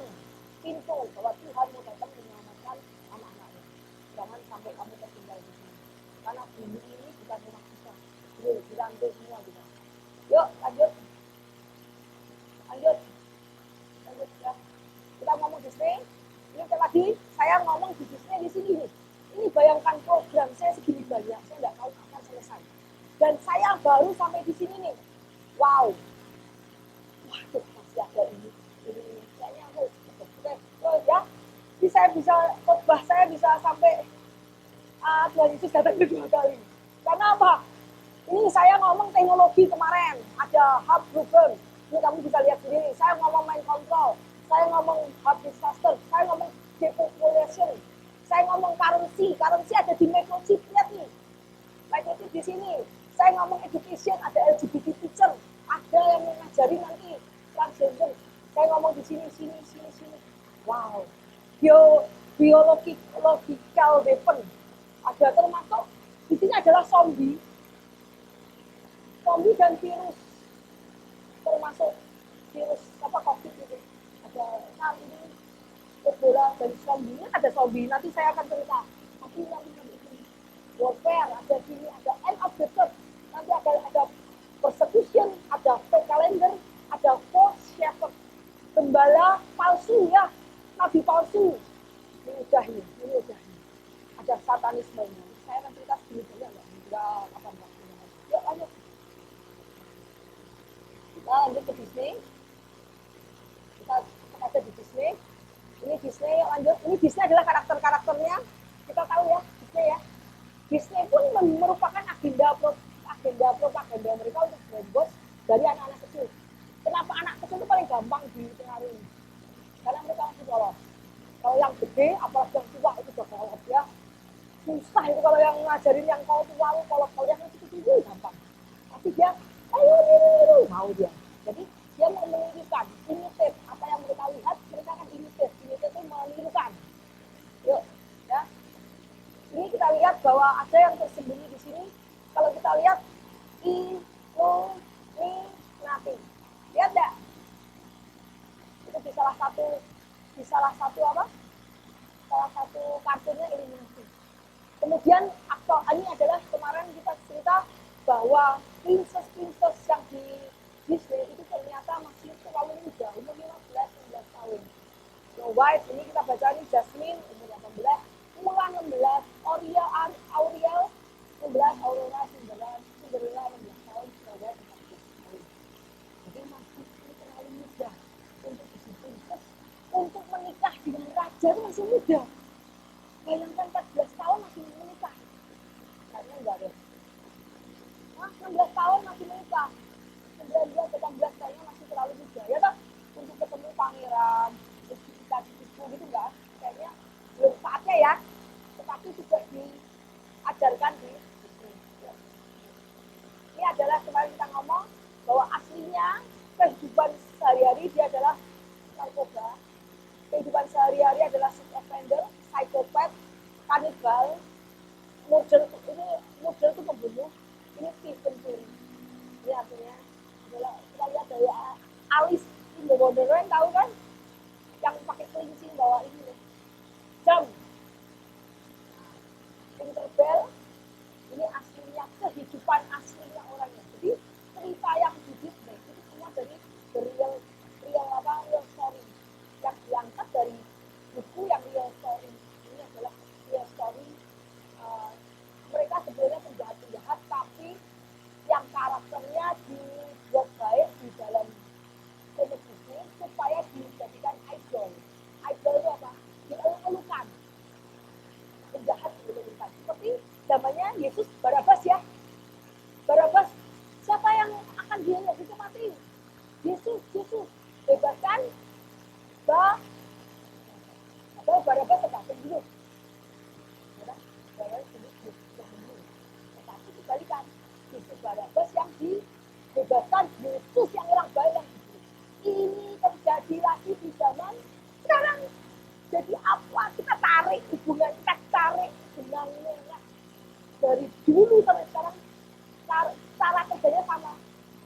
pintu bahwa Tuhan mau datang menyelamatkan anak-anaknya. Jangan sampai kamu tertinggal di sini. Karena bumi ini bukan rumah kita. Dirantai semua kita. Yuk, lanjut ya. Kita ngomong Disney. Ini lagi, saya ngomong di Disney di sini nih. Ini bayangkan program saya segini banyak, saya nggak tahu kapan selesai. Dan saya baru sampai di sini nih. Wow. Waduh, masih ada ini. Kayaknya aku. Oke, ya. Jadi saya bisa khotbah, saya bisa sampai Tuhan Yesus datang kedua kali. Karena apa? Ini saya ngomong teknologi kemarin, ada hub broken. Ini kamu bisa lihat sendiri. Saya ngomong mind control, saya ngomong hub disaster, saya ngomong depopulation, saya ngomong currency ada di microchip, lihat nih. Microchip di sini. Saya ngomong education, ada LGBT teacher, ada yang mengajari nanti transgender. Saya ngomong di sini. Wow. Biological weapon. Ada termasuk di sini adalah zombie dan virus, termasuk virus COVID itu. Ada ini Ebola dan zombie. Ini ada zombie. Nanti saya akan cerita. Nanti warfare ada sini, ada end of the third. Nanti ada persecution, ada calendar, ada false shepherd. gembala palsu ya, nabi palsu. Ini udah nih, ini udah nih. Ada satanismenya. Saya nanti kita sedikit aja enggak apa-apa. Yuk lanjut. Kita lanjut ke Disney. Kita ada di Disney. Ini Disney, lanjut. Ini Disney adalah karakter-karakternya. Kita tahu ya, Disney ya. Disney pun merupakan agenda propaganda mereka untuk membos dari anak-anak kecil. Kenapa anak kecil itu paling gampang dipengaruhi? Karena mereka masih polos. Kalau yang gede, apalagi yang tua itu udah polos ya. Susah itu kalau yang ngajarin yang kau tua, polos-polos yang kecil itu gampang. Tapi dia, ayo niru, mau dia. Jadi dia mau menirukan, imitate apa yang mereka lihat, mereka akan imitate. Imitate itu menirukan. Yuk, ya. Ini kita lihat bahwa ada yang tersembunyi di sini. Kalau kita lihat Illuminati, lihat enggak? Itu di salah satu apa? Salah satu kartunnya Illuminati. Kemudian aktor ini adalah kemarin kita cerita bahwa princess yang di Disney itu ternyata masih terlalu muda, umur 15-16 tahun. Snow White ini kita baca ini Jasmine umur 18, Mulan 16, Auriel 16, Aurora 19, Cinderella 16 tahun, Snow White 14 tahun. Jadi masih terlalu muda untuk jadi princess, untuk menikah dengan raja itu masih muda. Bayangkan 14 tahun masih menikah. Kayaknya enggak deh. 16 tahun masih menikah. 19-18 kayaknya masih terlalu muda. Ya toh? Untuk ketemu pangeran, cici-cici gitu enggak? Kayaknya belum saatnya ya. Tetapi sudah diajarkan di Disney. Ini adalah kemarin kita ngomong bahwa aslinya kehidupan sehari-hari dia adalah narkoba. Kehidupan sehari-hari adalah sex offender, psikopat, kanibal, murder itu pembunuh. Ini Stephen King. Ini artinya adalah kita lihat dari Alice in the Wonderland, tahu kan? Yang pakai kelincing bawa ini nih. Jam. Tinkerbell. Ini aslinya kehidupan aslinya orangnya. Jadi cerita yang di Disney itu semua dari real story yang diangkat dari buku yang real story. Ini adalah real story. Mereka sebenarnya penjahat-penjahat, tapi yang karakternya dibuat baik di dalam komik Disney supaya dijadikan idol. Idol itu apa? Dieluk-elukan. Penjahat dieluk-elukan. Seperti zamannya Yesus Barabas ya. Barabas, siapa yang akan dihukum mati? Yesus, bebaskan atau Barabas tetap hidup. Tetapi dibalikan, Yesus Barabas yang dibebaskan, Yesus yang orang baik yang hidup. Ini terjadi lagi di zaman sekarang. Jadi apa? Kita tarik hubungan, kita tarik benangnya dari dulu sampai sekarang. Cara kerjanya sama.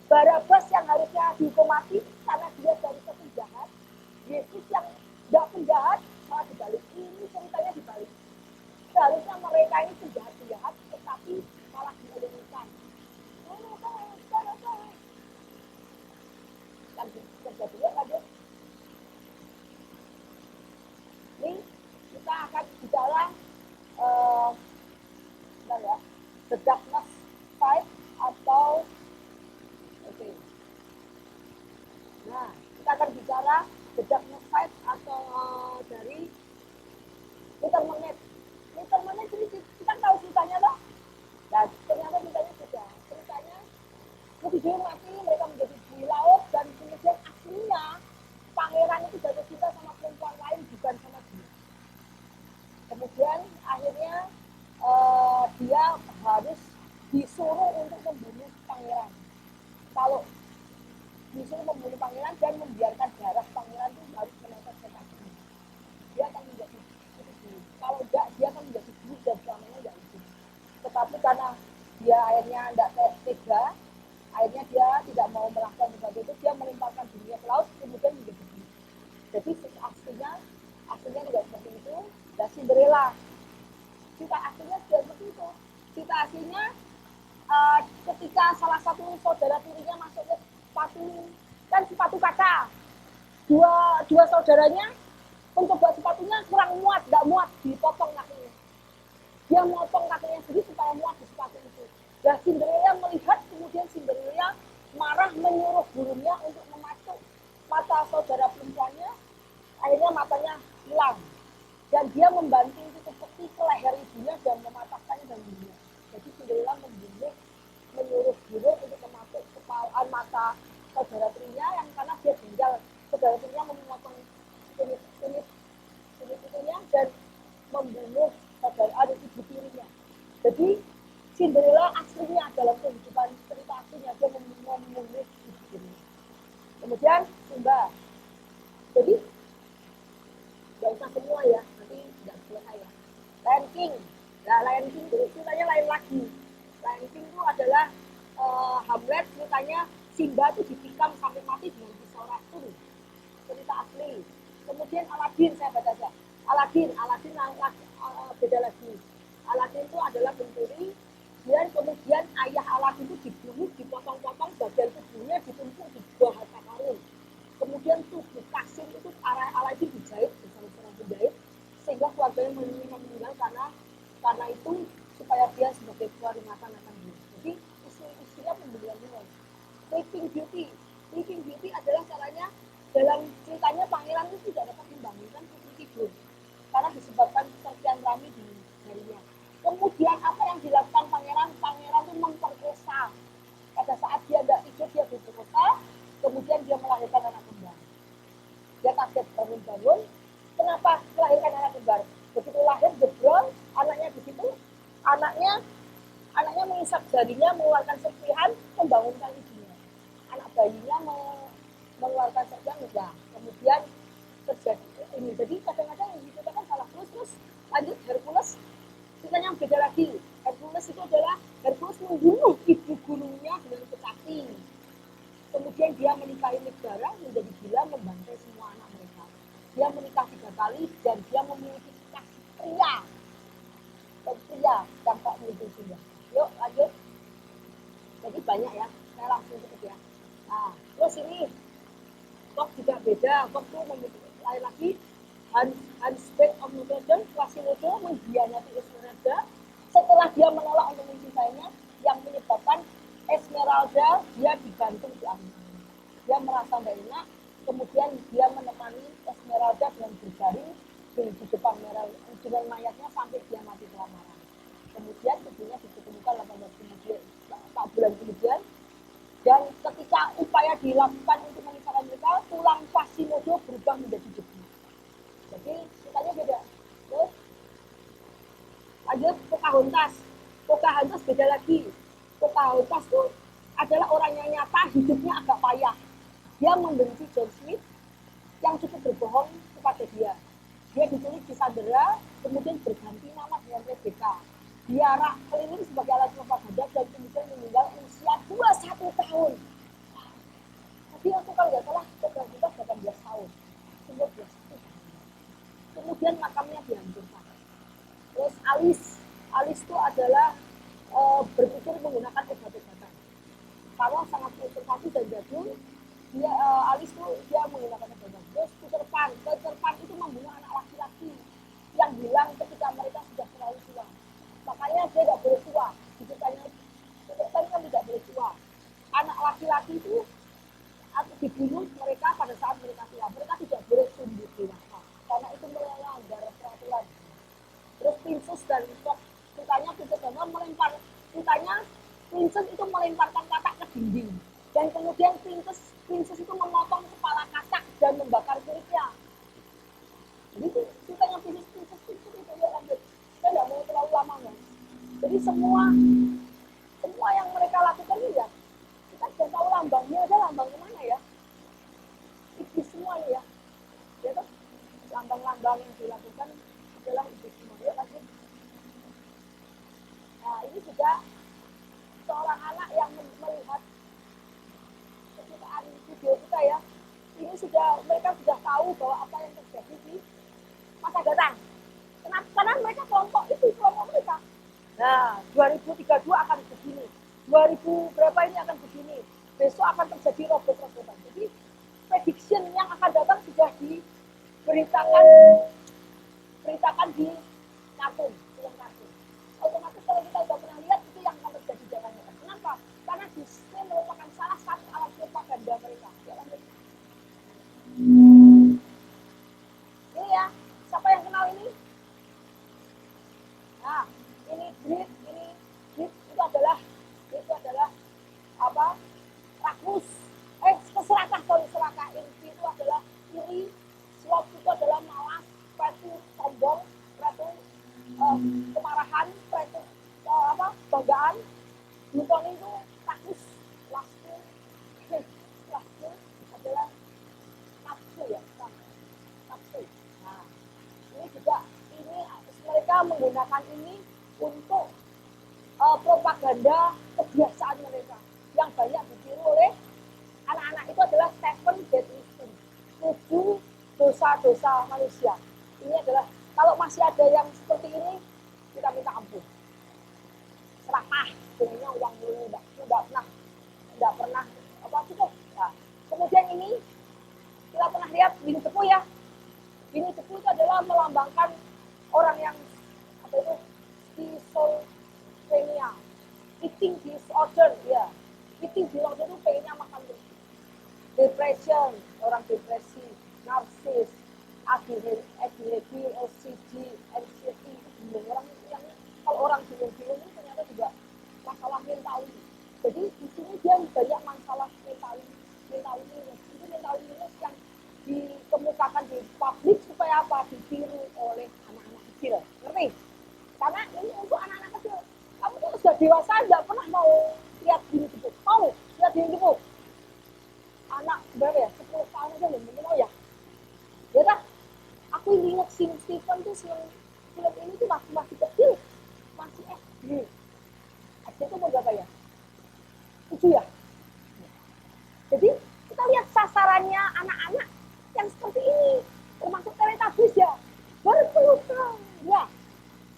Barabas yang harusnya dihukum mati karena dia dari penjahat. Yesus yang tidak penjahat malah dibalik. Ini ceritanya dibalik. Seharusnya mereka ini penjahat-penjahat, tetapi malah dielulukan. Dan terjadinya lanjut. Ini kita akan bicara The Darkness Side atau Nah, kita akan bicara The Darkness Side atau dari Internet. Internet ini kita tahu ceritanya loh. Dan ternyata ceritanya sudah. Ceritanya video mati, mereka menjadi di laut, dan kemudian aslinya pangeran itu jatuh cinta sama perempuan lain, bukan sama dia. Kemudian akhirnya dia harus disuruh untuk membunuh pangeran. Kalau disuruh membunuh pangeran dan membiarkan darah pangeran itu harus menetes ke kaki. Dia akan menjadi hidup. Kalau enggak, dia akan menjadi hidup dan selamanya enggak hidup. Tetapi karena dia akhirnya tidak tega, akhirnya dia tidak mau melakukan sesuatu itu, dia melimpahkan dunia ke laut, kemudian menjadi hidup. Jadi aslinya tidak seperti itu. Dan Cinderella, cerita aslinya tidak seperti itu. Cerita aslinya ketika salah satu saudara tirinya masuk ke sepatu kaca, dua saudaranya untuk buat sepatunya kurang muat, nggak muat, dipotong kakinya. Dia motong kakinya sendiri supaya muat di sepatu itu. Dan Cinderella melihat, kemudian Cinderella marah menyuruh gurunya untuk mematuk mata saudara perempuannya. Akhirnya matanya hilang. Dan dia membanting tutup peti ke leher ibunya dan mematahkannya dan membunuhnya. Jadi Cinderella menyuruh guru untuk mematuk kepalaan mata saudara tirinya yang karena dia tinggal saudara tirinya memotong kulit itunya dan membunuh saudara adik ibu tirinya. Jadi Cinderella aslinya dalam kehidupan cerita aslinya dia membunuh ibu tirinya. Kemudian Simba. Jadi nggak usah semua ya, nanti nggak selesai ya. Lion King. Nah, Lion King itu ceritanya lain lagi. Lion King itu adalah Hamlet, ceritanya Simba itu ditikam sampai mati dengan pisau racun. Cerita asli. Kemudian Aladin, saya baca saja. Aladin beda lagi. Aladin itu adalah pencuri, dan kemudian ayah Aladin itu dibunuh, dipotong-potong, bagian tubuhnya ditumpuk di bawah harta karun. Kemudian tubuh Kasim itu Aladin dijahit bersama seorang penjahit, sehingga keluarganya meninggal karena itu supaya dia sebagai peringatan akan dia. Jadi istrinya pembunuhan. Sleeping Beauty adalah caranya dalam ceritanya pangeran itu tidak dapat membangunkan putri tidur karena disebabkan sekian rami di jarinya. Kemudian apa yang dilakukan pangeran? Pangeran itu memperkosa. Pada saat dia tidak tidur dia berkosa, kemudian dia melahirkan anak kembar. Dia kaget bangun-bangun. Kenapa melahirkan anak kembar? Begitu lahir jebrol, anaknya di situ, anaknya mengisap jarinya, mengeluarkan serpihan, membangunkan ibunya. Anak bayinya mengeluarkan serpihan, enggak. Kemudian terjadi ini. Jadi kadang-kadang yang dikatakan salah. Terus lanjut Hercules, ceritanya yang beda lagi. Hercules itu adalah Hercules membunuh ibu gurunya dengan kecapi. Kemudian dia menikahi negara, menjadi gila, membantai semua anak mereka. Dia menikah 3 kali dan dia memiliki kasih pria yang tak mungkin. Yuk lanjut. Jadi banyak ya, saya langsung cukup ya. Nah, terus ini Kok juga beda. Kok itu memiliki lain lagi. Hunchback of Notre Dame, Quasimodo mengkhianati Esmeralda setelah dia menolak untuk mencintainya, yang menyebabkan Esmeralda dia digantung di angin. Dia merasa tidak enak, kemudian dia menemani Esmeralda dengan berjaring di depan mayatnya sampai dia mati kelaparan. Kemudian tubuhnya ditemukan 4 bulan kemudian, dan ketika upaya dilakukan untuk memisahkan mereka, tulang Quasimodo berubah menjadi debu. Jadi ceritanya beda. Terus lanjut Pocahontas beda lagi. Pocahontas itu adalah orang yang nyata, hidupnya agak payah. Dia membenci John Smith yang cukup berbohong kepada dia. Dia diculik di Sandera, kemudian berganti nama dengan Rebecca. Dia keliling sebagai alat propaganda dan kemudian meninggal usia 21 tahun. Tapi aku kalau nggak salah, Pocahontas 18 tahun. 19 tahun. Kemudian makamnya dihancurkan. Terus Alice itu adalah berpikir menggunakan obat-obatan. Kalau sangat konservatif dan jadul, Alice itu dia menggunakan obat-obatan. Terus Peter Pan itu membunuh anak laki-laki yang hilang ketika mereka sudah terlalu tua. Makanya dia tidak boleh tua. Ceritanya Peter Pan kan tidak boleh tua. Anak laki-laki itu dibunuh mereka pada saat mereka tua. Mereka tidak boleh tumbuh dewasa karena itu melanggar peraturan. Terus Princess dan Fox, ceritanya Princess itu melemparkan katak ke dinding, dan kemudian Princess itu memotong kepala katak dan membakar kulitnya. Jadi ceritanya Princess itu ya lanjut. Saya nggak mau terlalu lama ya. Jadi semua yang mereka lakukan ini ya, kita sudah tahu lambangnya aja, lambang kemana ya? Iblis semua ya. Ya kan? Lambang-lambang yang dilakukan adalah iblis semua. Ya lanjut. Nah ini juga seorang anak yang melihat kecintaan video kita ya, ini mereka sudah tahu bahwa apa yang terjadi di masa datang. Kenapa? Karena mereka kelompok mereka. Nah, 2032 akan begini, 2000 berapa ini akan begini, besok akan terjadi robot-robotan. Jadi prediction yang akan datang beritakan beritakan di kartun, film kartun. Otomatis kalau kita sudah pernah lihat itu yang akan terjadi jangan nyata. Kenapa? Karena Disney merupakan salah satu alat propaganda mereka. Ya, lanjut. Ini ya, siapa yang kenal ini? Nah, ini grid itu adalah apa? Rakus. Serakah inti itu adalah iri, sloth itu adalah malas, pride itu sombong, pride itu kemarahan, pride itu banggaan, glutoni itu rakus, lastu adalah nafsu ya, nafsu. Nah, ini juga mereka menggunakan ini untuk propaganda kebiasaan mereka yang banyak ditiru oleh anak-anak. Itu adalah 7 deadly sins, 7 dosa-dosa manusia. Ini adalah, kalau masih ada yang seperti ini, kita minta ampun. Serakah, pengennya uang dulu, tidak pernah apa cukup. Nah, kemudian ini kita pernah lihat bini cepu ya. Bini cepu itu adalah melambangkan orang yang apa itu schizophrenia, eating disorder ya. Eating disorder itu pengennya makan terus. Depression, orang depresi, narsis, ADHD, OCD, anxiety, orang yang kalau orang bingung-bingung itu ternyata juga masalah mental. Jadi di sini dia banyak masalah mental illness. Itu mental illness yang dikemukakan di publik supaya apa? Ditiru oleh anak-anak kecil. Ngerti? Karena ini untuk anak-anak kecil. Kamu tuh sudah dewasa nggak pernah mau lihat gini gitu. Mau lihat gini gitu. Anak berapa ya? 10 tahun aja belum mau ya. Ya dah. Aku ingat Stephen tuh film ini tuh masih kecil. Masih SD. SD itu mau berapa ya? 7 ya. Jadi kita lihat sasarannya anak-anak yang seperti ini. Termasuk Teletubbies ya. Berpelukan. Ya.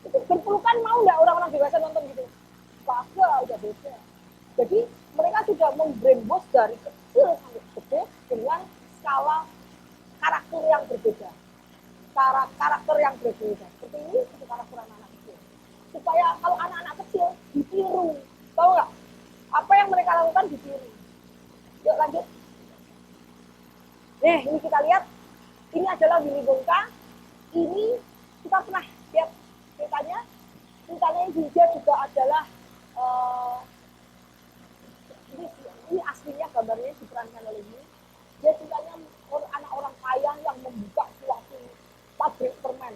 Itu berpelukan mau nggak orang-orang dewasa nonton gitu? Kagak, udah beda. Jadi mereka sudah membrainwash dari kecil sampai gede dengan skala karakter yang berbeda. Karakter yang berbeda. Seperti ini itu karakter anak-anak kecil. Supaya kalau anak-anak kecil ditiru. Tahu nggak? Apa yang mereka lakukan ditiru. Yuk lanjut. Nih, ini kita lihat. Ini adalah Willy Wonka. Ini kita pernah lihat ceritanya. Ceritanya dia juga adalah ini aslinya gambarnya diperankan oleh ini. Dia ceritanya anak orang kaya yang membuka suatu pabrik permen.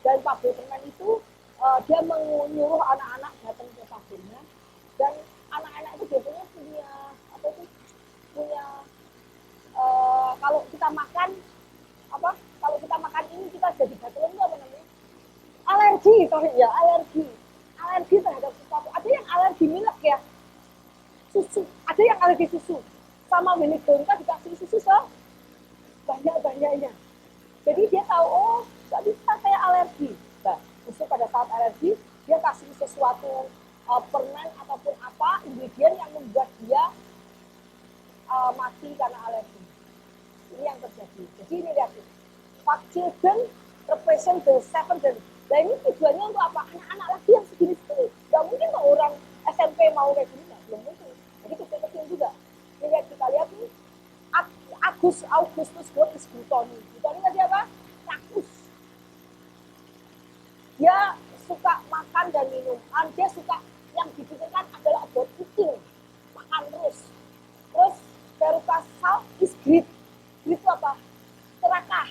Dan pabrik permen itu dia menyuruh anak-anak datang ke pabriknya. Dan anak-anak itu biasanya kalau kita makan ini kita jadi gatel itu apa namanya? Alergi terhadap sesuatu. Ada yang alergi milk ya, susu. Ada yang alergi susu. Sama Willy Wonka dikasih susu banyak-banyaknya. Jadi dia tahu, oh nggak bisa saya alergi. Nah, justru pada saat alergi dia kasih sesuatu permen ataupun apa ingredient yang membuat dia mati karena alergi. Ini yang terjadi. Jadi ini lihat, Pak Children represent the 7 days. Nah ini tujuannya untuk apa? Anak-anak lagi yang segini-segini. Gak mungkin kok orang SMP mau kayak gini, belum mungkin. Jadi kecil-kecil juga. Ini lihat, kita lihat nih, Augustus God is glutoni. Glutoni tadi apa? Rakus. Dia suka makan dan minum. Dia suka, yang dipikirkan adalah about eating. Makan terus. Terus, Perukasal is greed. Greed itu apa? Serakah.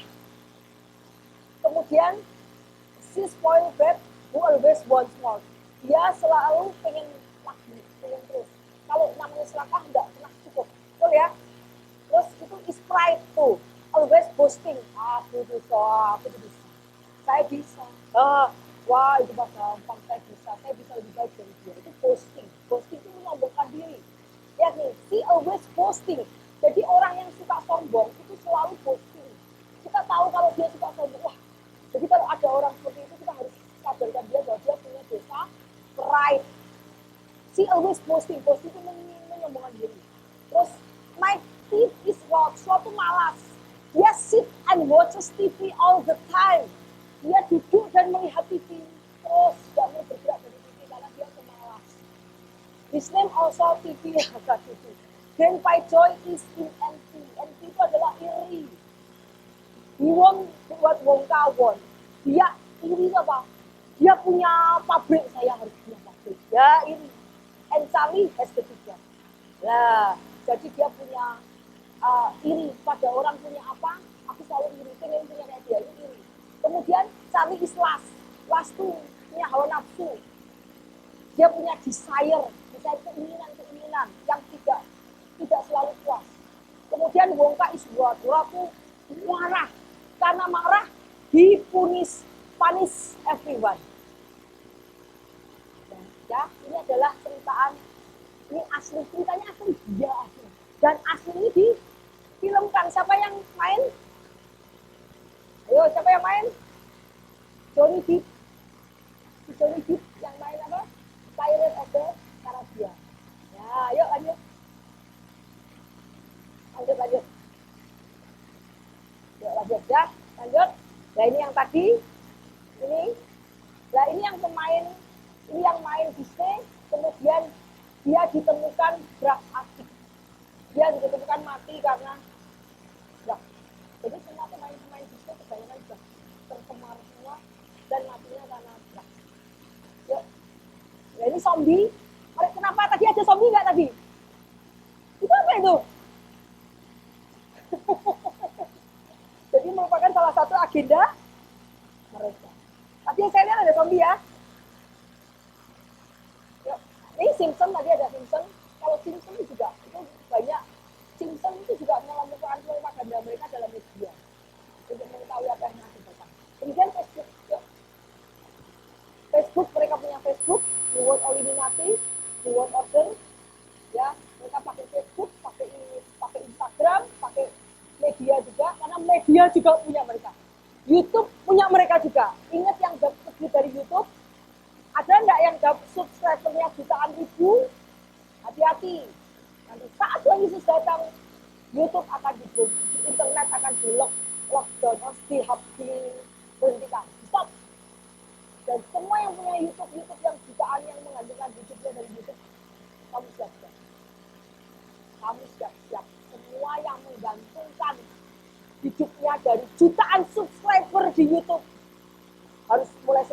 Kemudian, she spoiled brat who always wants more. Dia selalu pengen lagi, pengen terus. Kalau namanya serakah nggak pernah cukup. Betul ya? Terus itu is pride tuh. Always boasting. Aku bisa. Saya bisa. Wah itu mah gampang, saya bisa lebih baik dari dia. Itu boasting. Boasting itu menyombongkan diri. Lihat nih, she always boasting. Jadi orang yang suka sombong itu selalu boasting. Kita tahu kalau dia suka sombong. Wah, jadi kalau ada orang seperti itu kita harus sadarkan dia bahwa dia punya dosa pride. She always boasting. Boasting itu menyombongkan diri. Terus my teeth is rot. Sloth itu malas. Dia sit and watches TV all the time. Dia duduk dan melihat TV. Terus gak mau bergerak dari TV karena dia pemalas. His name also TV. Grandpa Joy is in envy. Envy itu adalah iri. He won't buat wong kawon. Dia iri apa? Dia punya pabrik, saya harus punya pabrik. Ya iri. And Charlie has the tiga. Nah, jadi dia punya iri pada orang punya apa? Aku selalu iri, pengen punya kayak dia, iri. Kemudian Charlie is lust. Lust itu punya hawa nafsu. Dia punya desire keinginan yang tidak selalu puas. Kemudian Wongka is Waraku marah. Karena marah, he punish everyone. Ya, ini adalah ceritaan, ini asli, ceritanya asli, dia asli. Dan asli ini difilmkan. Siapa yang main? Ayo, siapa yang main? Johnny Depp. Johnny Depp yang main apa? Pirates of the Caribbean. Ya, ayo lanjut. Lanjut. Yuk lanjut ya, lanjut. Nah ini yang tadi, ini yang pemain, ini yang main Disney, kemudian dia ditemukan drug addict. Dia ditemukan mati karena drug. Jadi semua pemain Disney kebanyakan sudah tercemar semua dan matinya karena drug. Yuk. Nah ini zombie. Kenapa tadi ada zombie nggak tadi? Itu apa itu? Jadi merupakan salah satu agenda mereka. Tadi saya lihat ada zombie ya. Yuk. Ini Simpson, tadi ada Simpson. Kalau Simpson juga itu banyak. Simpson itu juga melakukan propaganda mereka dalam media untuk mengetahui apa yang akan datang. Kemudian Facebook. Yuk. Facebook, mereka punya Facebook, New World Illuminati, New World Order. Ya, mereka pakai Facebook, pakai Instagram, pakai media juga, karena media juga punya mereka. YouTube punya mereka juga. Ingat yang dapat dari YouTube, ada nggak yang dapat subscribernya jutaan ribu? Hati-hati. Nanti saat Tuhan Yesus datang, YouTube akan dibunuh, internet akan lockdown, harus diberhentikan, stop. Dan semua yang punya YouTube yang jutaan yang menghasilkan hidupnya dari YouTube, kamu siap-siap. Kamu siap-siap. Semua yang menggantungkan hidupnya dari jutaan subscriber di YouTube harus mulai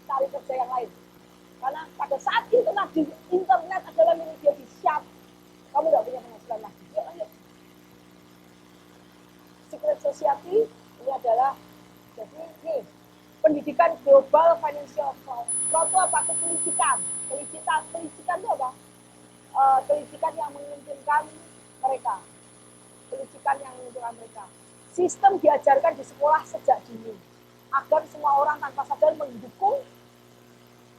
cari kerja yang lain. Karena pada saat internet adalah milik dia, siap, kamu nggak punya penghasilan lagi. Yuk lanjut. Secret Society ini adalah jadi pendidikan global financial fraud. Fraud itu apa? Kelicikan itu apa? Kelicikan yang menguntungkan mereka. Sistem diajarkan di sekolah sejak dini agar semua orang tanpa sadar mendukung.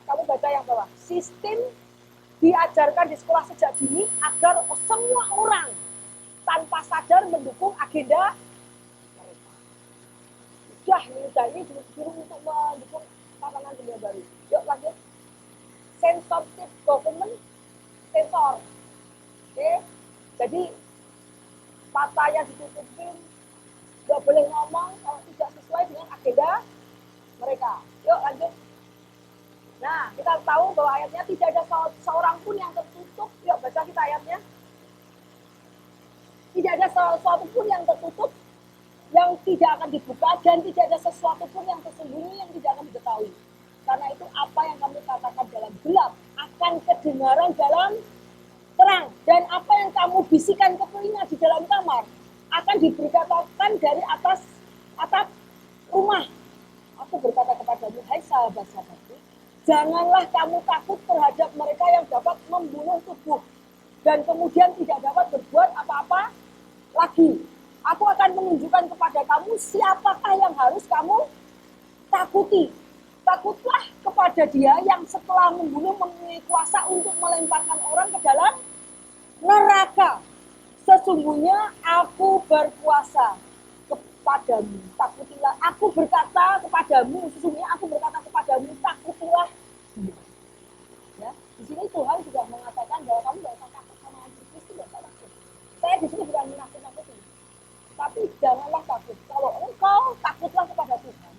Kamu baca yang bawah. Sistem diajarkan di sekolah sejak dini agar semua orang tanpa sadar mendukung agenda mereka. Ini disuruh untuk mendukung tatanan dunia baru. Yuk lanjut. Censorship government, sensor. Oke. Jadi mata yang ditutupin, nggak boleh ngomong kalau tidak sesuai dengan agenda mereka. Yuk lanjut. Nah, kita tahu bahwa ayatnya tidak ada seorang pun yang tertutup. Yuk baca kita ayatnya. Tidak ada sesuatu pun yang tertutup, yang tidak akan dibuka, dan tidak ada sesuatu pun yang tersembunyi yang tidak akan diketahui. Karena itu apa yang kami katakan dalam gelap akan kedengaran dalam terang, dan apa yang kamu bisikan ke telinga di dalam kamar akan diberitakan dari atas atap rumah. Aku berkata kepadamu, hai sahabat-sahabatku, janganlah kamu takut terhadap mereka yang dapat membunuh tubuh dan kemudian tidak dapat berbuat apa-apa lagi. Aku akan menunjukkan kepada kamu siapakah yang harus kamu takuti. Takutlah kepada dia yang setelah membunuh memiliki kuasa untuk melemparkan orang ke dalam neraka. Sesungguhnya aku berkuasa kepadamu, takutilah. Aku berkata kepadamu, sesungguhnya aku berkata kepadamu, takutilah. Ya, di sini Tuhan juga mengatakan bahwa kamu tidak usah takut sama Antikris, tidak usah takut. Saya di sini bukan menakut-nakuti, tapi janganlah takut. Kalau engkau takutlah kepada Tuhan,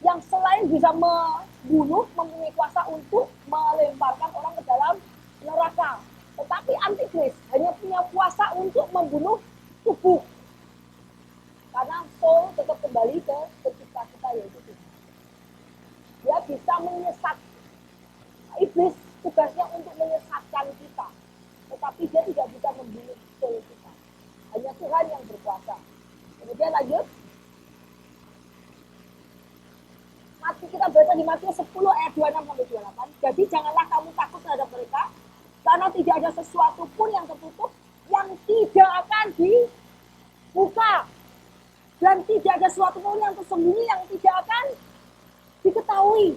yang selain bisa membunuh, mempunyai kuasa untuk melemparkan orang ke dalam neraka. Tetapi antikris hanya punya kuasa untuk membunuh tubuh. Karena soul tetap kembali ke pencipta kita, yaitu Tuhan. Dia bisa menyesat. Iblis tugasnya untuk menyesatkan kita. Tetapi dia tidak bisa membunuh soul kita. Hanya Tuhan yang berkuasa. Kemudian lanjut. Kita baca di Matius 10 ayat 26-28. Jadi janganlah kamu takut terhadap mereka, karena tidak ada sesuatu pun yang tertutup yang tidak akan dibuka, dan tidak ada sesuatu pun yang tersembunyi yang tidak akan diketahui.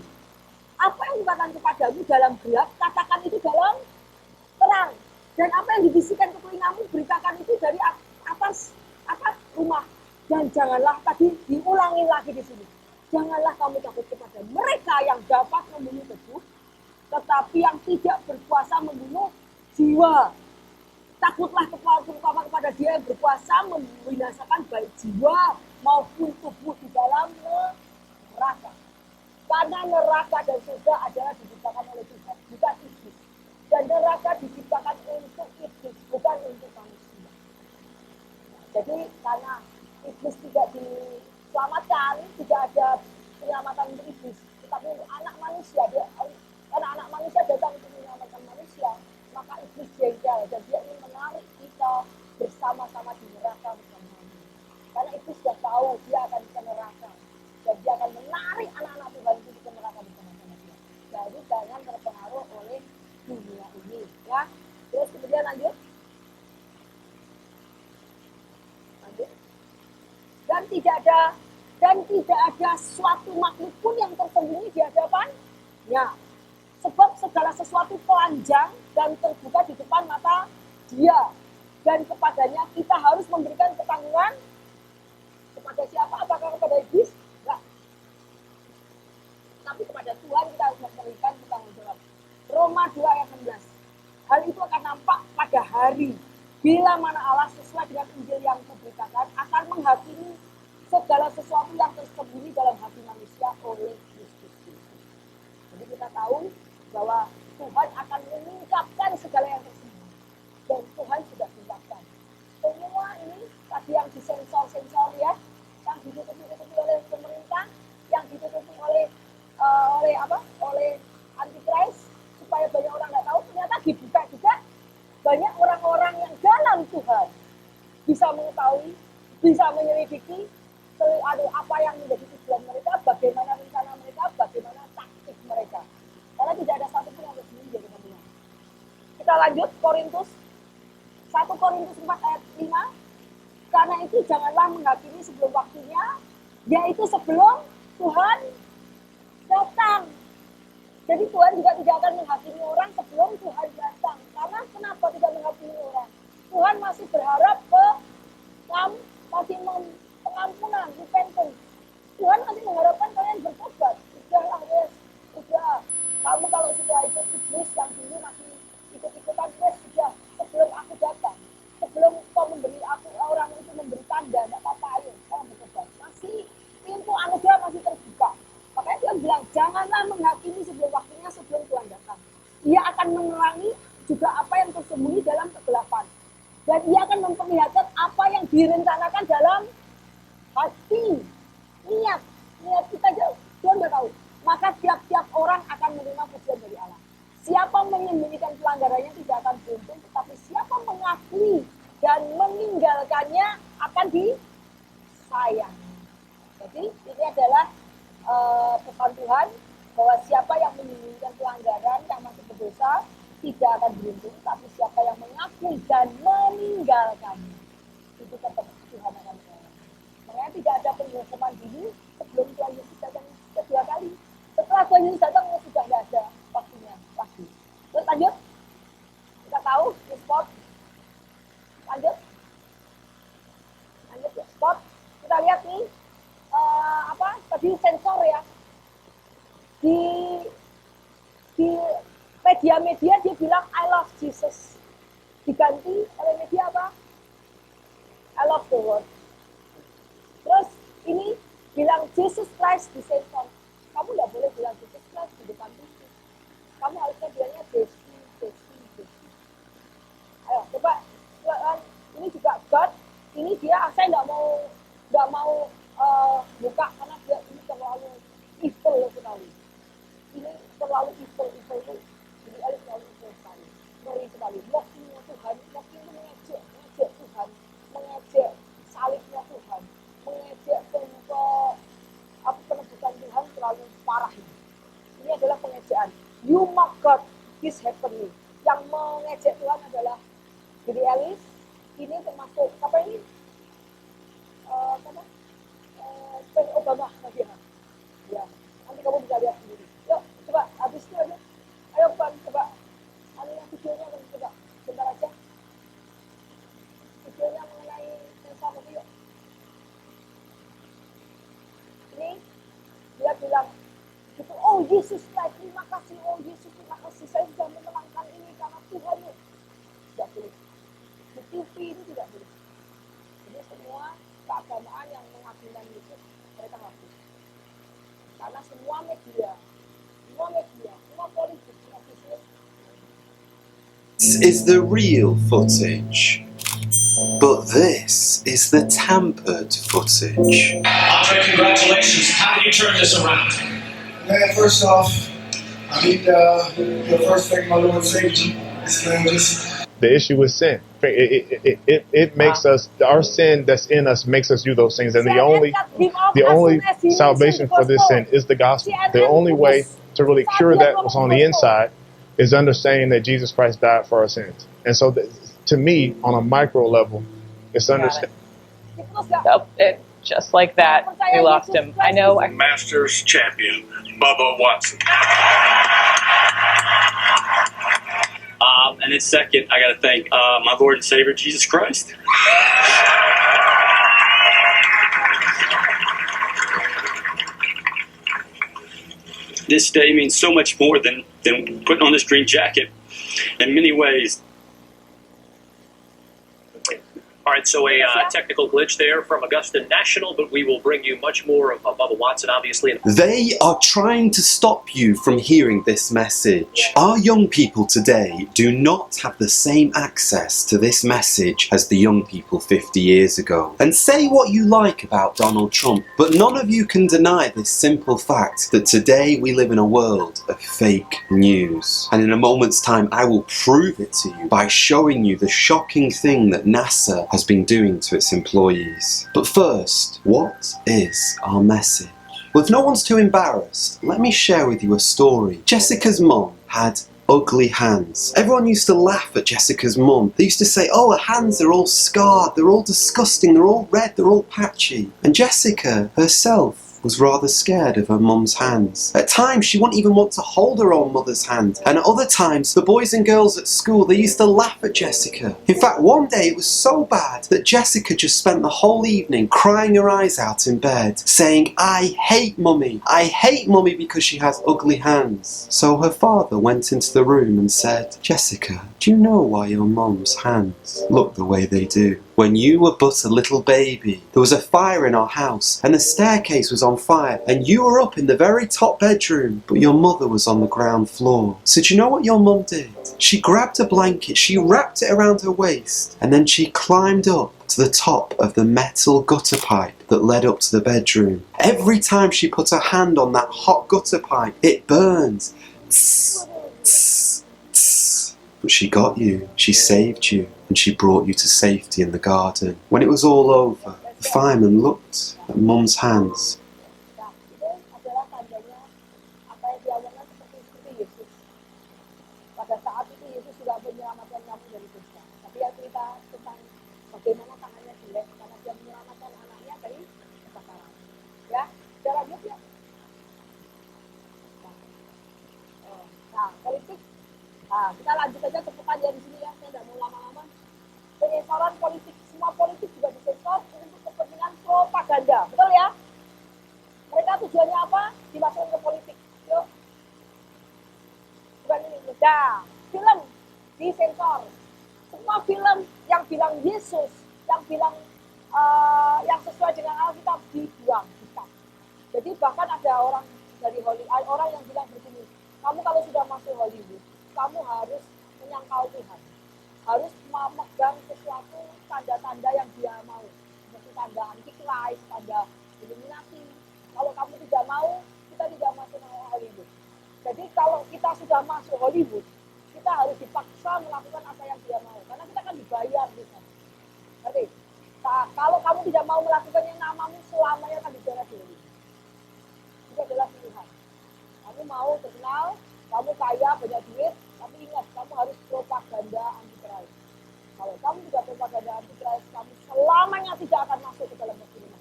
Apa yang dikatakan kepadamu dalam gelap, katakan itu dalam terang. Dan apa yang dibisikkan ke telingamu, beritakan itu dari atas rumah. Dan janganlah, tadi diulangi lagi di sini, janganlah kamu takut kepada mereka yang dapat membunuh tubuh, tetapi yang tidak berkuasa membunuh jiwa. Takutlah terutama kepada dia yang berkuasa membinasakan baik jiwa maupun tubuh di dalam neraka. Karena neraka dan surga adalah diciptakan oleh Tuhan, bukan iblis. Dan neraka diciptakan untuk iblis, bukan untuk manusia. Jadi karena iblis tidak diselamatkan, tidak ada penyelamatan untuk iblis, tetapi untuk anak manusia. Karena anak manusia datang untuk menyelamatkan manusia, maka iblis jengkel dan dia ingin menarik kita bersama-sama di neraka bersama-sama. Karena iblis sudah tahu dia akan ke neraka dan dia akan menarik anak-anak Tuhan itu ke neraka bersama-sama dia. Jadi jangan terpengaruh oleh dunia ini, ya. Terus kemudian lanjut. Dan tidak ada suatu makhluk pun yang tersembunyi di hadapannya. Sebab segala sesuatu telanjang dan terbuka di depan mata dia. Dan kepadanya kita harus memberikan pertanggungan. Kepada siapa? Apakah kepada iblis? Enggak. Tapi kepada Tuhan kita harus memberikan pertanggung jawab. Roma 2 ayat 16. Hal itu akan nampak pada hari bila mana Allah sesuai dengan Injil yang kuberitakan akan menghakimi segala sesuatu yang tersembunyi dalam hati manusia oleh Kristus. Jadi kita tahu bahwa Tuhan akan mengungkapkan segala yang tersembunyi. Dan Tuhan sudah ungkapkan. Semua ini tadi yang disensor-sensor ya, yang ditutupi oleh pemerintah, yang ditutupi oleh antikris, supaya banyak orang nggak tahu, ternyata dibuka juga banyak orang-orang yang dalam Tuhan bisa mengetahui, bisa menyelidiki apa yang menjadi tujuan mereka, bagaimana rencana mereka, bagaimana taktik mereka. Karena tidak ada satupun yang tersembunyi dari teman-teman. Kita lanjut Korintus 1 Korintus 4 ayat 5. Karena itu janganlah menghakimi sebelum waktunya, yaitu sebelum Tuhan datang. Jadi Tuhan juga tidak akan menghakimi orang sebelum Tuhan datang. Karena kenapa tidak menghakimi orang? Tuhan masih berharap pengampunan, repentance. Tuhan masih mengharapkan kalian bertobat. Udahlah, udah. Kamu kalau sudah ikut iblis yang dulu masih ikut-ikutan, sudah. Sebelum aku datang, sebelum kau memberi aku orang itu memberi tanda, tidak apa-apa, ayo, kau bertobat. Masih pintu anugerah masih terbuka. Makanya dia bilang, janganlah menghakimi sebelum waktunya, sebelum Tuhan datang. Ia akan menerangi juga apa yang tersembunyi dalam kegelapan. Dan ia akan memperlihatkan apa yang direncanakan dalam hati, niat kita jauh. Dia nggak tahu. Maka tiap-tiap orang akan menerima pujian dari Allah. Siapa menyembunyikan pelanggarannya tidak akan beruntung, tetapi siapa mengakui dan meninggalkannya akan disayang. Jadi ini adalah pesan Tuhan bahwa siapa yang menyembunyikan pelanggaran, yang masih berdosa, tidak akan beruntung, tapi siapa yang mengakui dan meninggalkannya, itu tetap Tuhan akan menolong. Makanya tidak ada penghukuman dini sebelum Tuhan Yesus datang kedua kali. Setelah Tuhan Yesus datang, sudah tidak ada waktunya lagi. Terus lanjut, kita tahu di spot. Lanjut ya spot. Kita lihat nih tadi sensor ya di media dia bilang I love Jesus, diganti oleh media apa? I love the world. bilang Jesus Christ di sensor. Kamu nggak boleh bilang Jesus Christ di depan TV. Kamu harusnya bilangnya Desi, Desi, Desi. Ayo, coba. Ini juga God. Ini dia, saya nggak mau buka karena dia ini terlalu evil sekali. Ini terlalu evil itu. Jadi Elis terlalu evil sekali. Ngeri sekali. Mockingnya Tuhan, mocking itu mengejek Tuhan, mengejek salibnya Tuhan, mengejek penebusan Tuhan terlalu parah ini. Ini adalah pengejaan. You mock God, this happening. Yang mengejek Tuhan adalah Billy Ellis. Ini termasuk apa ini? Obama lagi ya. Nanti kamu bisa lihat sendiri. Yuk, coba habis itu aja. Ayo Pan, coba. Anu videonya coba. Bentar aja. Videonya mengenai sensor itu yuk. Ini dia bilang gitu, oh Yesus, terima kasih, oh Yesus, terima kasih, saya sudah memenangkan ini karena Tuhan. Tidak boleh. Di TV itu tidak boleh. Jadi semua keagamaan yang mengagungkan Yesus mereka hapus. Karena semua media, semua politik, semua bisnis. This is the real footage, but this is the tampered footage. Andre, congratulations. How did you turn this around? Man, first off, I need to first thank my Lord and Savior. The issue with sin. It makes us, our sin that's in us makes us do those things. And the only salvation for this sin is the gospel. The only way to really cure that what's on the inside is understanding that Jesus Christ died for our sins. And so to me, on a micro level, it's understanding. Just like that, we lost him. I know. Masters champion, Bubba Watson. And then second, I got to thank my Lord and Savior, Jesus Christ. This day means so much more than putting on this green jacket in many ways. All right, so a technical glitch there from Augusta National, but we will bring you much more of Bubba Watson, obviously. They are trying to stop you from hearing this message. Our young people today do not have the same access to this message as the young people 50 years ago. And say what you like about Donald Trump, but none of you can deny this simple fact that today we live in a world of fake news. And in a moment's time, I will prove it to you by showing you the shocking thing that NASA has been doing to its employees. But first, what is our message? Well, if no one's too embarrassed, let me share with you a story. Jessica's mum had ugly hands. Everyone used to laugh at Jessica's mum. They used to say, oh, her hands are all scarred, they're all disgusting, they're all red, they're all patchy. And Jessica herself was rather scared of her mum's hands. At times she wouldn't even want to hold her own mother's hand, and at other times the boys and girls at school, they used to laugh at Jessica. In fact, one day it was so bad that Jessica just spent the whole evening crying her eyes out in bed, saying, I hate mummy because she has ugly hands. So her father went into the room and said, Jessica, do you know why your mum's hands look the way they do? When you were but a little baby, there was a fire in our house, and the staircase was on fire, and you were up in the very top bedroom, but your mother was on the ground floor. So do you know what your mum did? She grabbed a blanket, she wrapped it around her waist, and then she climbed up to the top of the metal gutter pipe that led up to the bedroom. Every time she put her hand on that hot gutter pipe, it burned. Tss, tss, tss. But she got you, she saved you, and she brought you to safety in the garden. When it was all over, the fireman looked at Mum's hands. Nah, kita lanjut aja tepukannya di sini ya, saya nggak mau lama-lama. Penyensoran politik, semua politik juga disensor untuk kepentingan propaganda, betul ya? Mereka tujuannya apa? Dimasukin ke politik. Yuk. Bukan ini. Nah, film disensor. Semua film yang bilang Yesus, yang bilang yang sesuai dengan Alkitab dibuang, Jadi bahkan ada orang dari Hollywood, orang yang bilang begini, kamu kalau sudah masuk Hollywood, kamu harus menyangkal Tuhan, harus memegang sesuatu tanda-tanda yang dia mau, seperti tanda Antichrist, tanda Illuminati. Kalau kamu tidak mau, kita tidak masuk Hollywood. Jadi kalau kita sudah masuk Hollywood, kita harus dipaksa melakukan apa yang dia mau, karena kita kan dibayar di sana. Ngerti? Nah, kalau kamu tidak mau melakukannya, namamu selamanya akan dicoret di Hollywood. Itu adalah pilihan. Kamu mau terkenal, kamu kaya, banyak duit, tapi ingat, kamu harus propaganda anti-Christ. Kalau kamu tidak propaganda anti-Christ, kamu selamanya tidak akan masuk ke dalam film.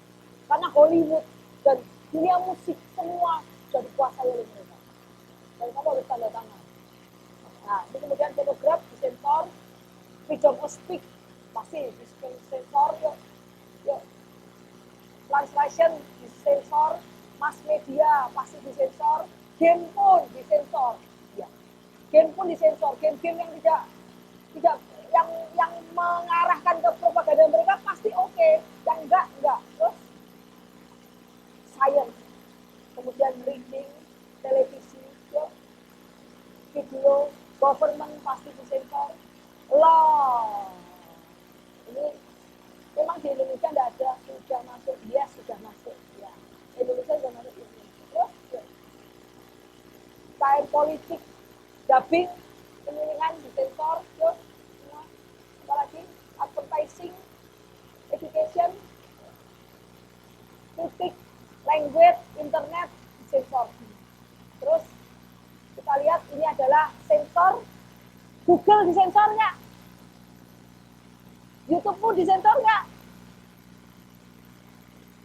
Karena Hollywood dan dunia musik semua sudah dikuasai oleh mereka. Dan kamu harus tanda tangan. Nah, ini kemudian pornograf disensor, freedom of speech pasti disensor, yuk. Translation disensor, mass media pasti disensor, game pun disensor, ya. Game pun disensor, game-game yang tidak yang mengarahkan ke propaganda mereka pasti oke, yang enggak. Terus science, kemudian reading, televisi, yuk. Video, government pasti disensor, law. Ini memang di Indonesia tidak ada, sudah masuk, dia sudah masuk, ya. Indonesia sudah masuk ini. Terus, ya. Kain politik, dubbing, pemilihan disensor, yuk. Apalagi advertising, education, kritik, language, internet disensor. Terus kita lihat ini adalah sensor. Google disensor nggak? YouTube pun disensor nggak?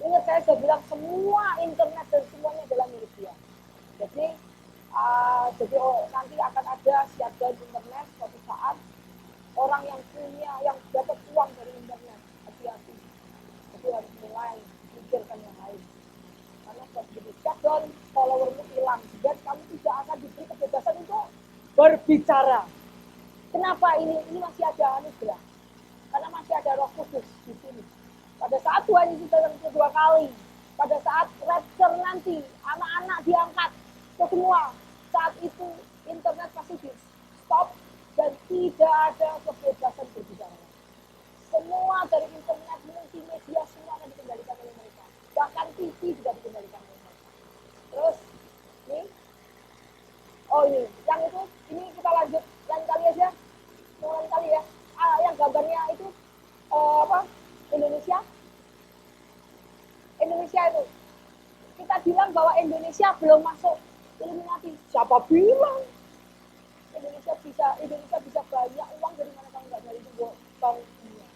Ingat saya sudah bilang semua internet dan semuanya adalah milik dia. Jadi nanti akan ada shutdown internet suatu saat. Orang yang punya, yang dapat uang dari internet, hati-hati. Jadi harus mulai mikirkan yang lain. Karena kalau begitu shutdown, followermu hilang. Dan kamu tidak akan diberi kebebasan untuk berbicara. Kenapa ini masih ada anugerah? Karena masih ada Roh Kudus di sini. Pada saat Tuhan Yesus datang kedua kali, pada saat rapture nanti, anak-anak diangkat ke semua. Saat itu internet pasti di stop dan tidak ada kebebasan berbicara. Semua dari internet, multimedia semua akan dikendalikan oleh mereka. Bahkan TV juga dikendalikan oleh mereka. Terus, ini, yang itu, ini kita lanjut lain kali aja, lain kali ya. Yang gambarnya itu Indonesia itu. Kita bilang bahwa Indonesia belum masuk Illuminati. Siapa bilang? Indonesia bisa banyak uang dari mana kamu nggak dari itu Bank Dunia.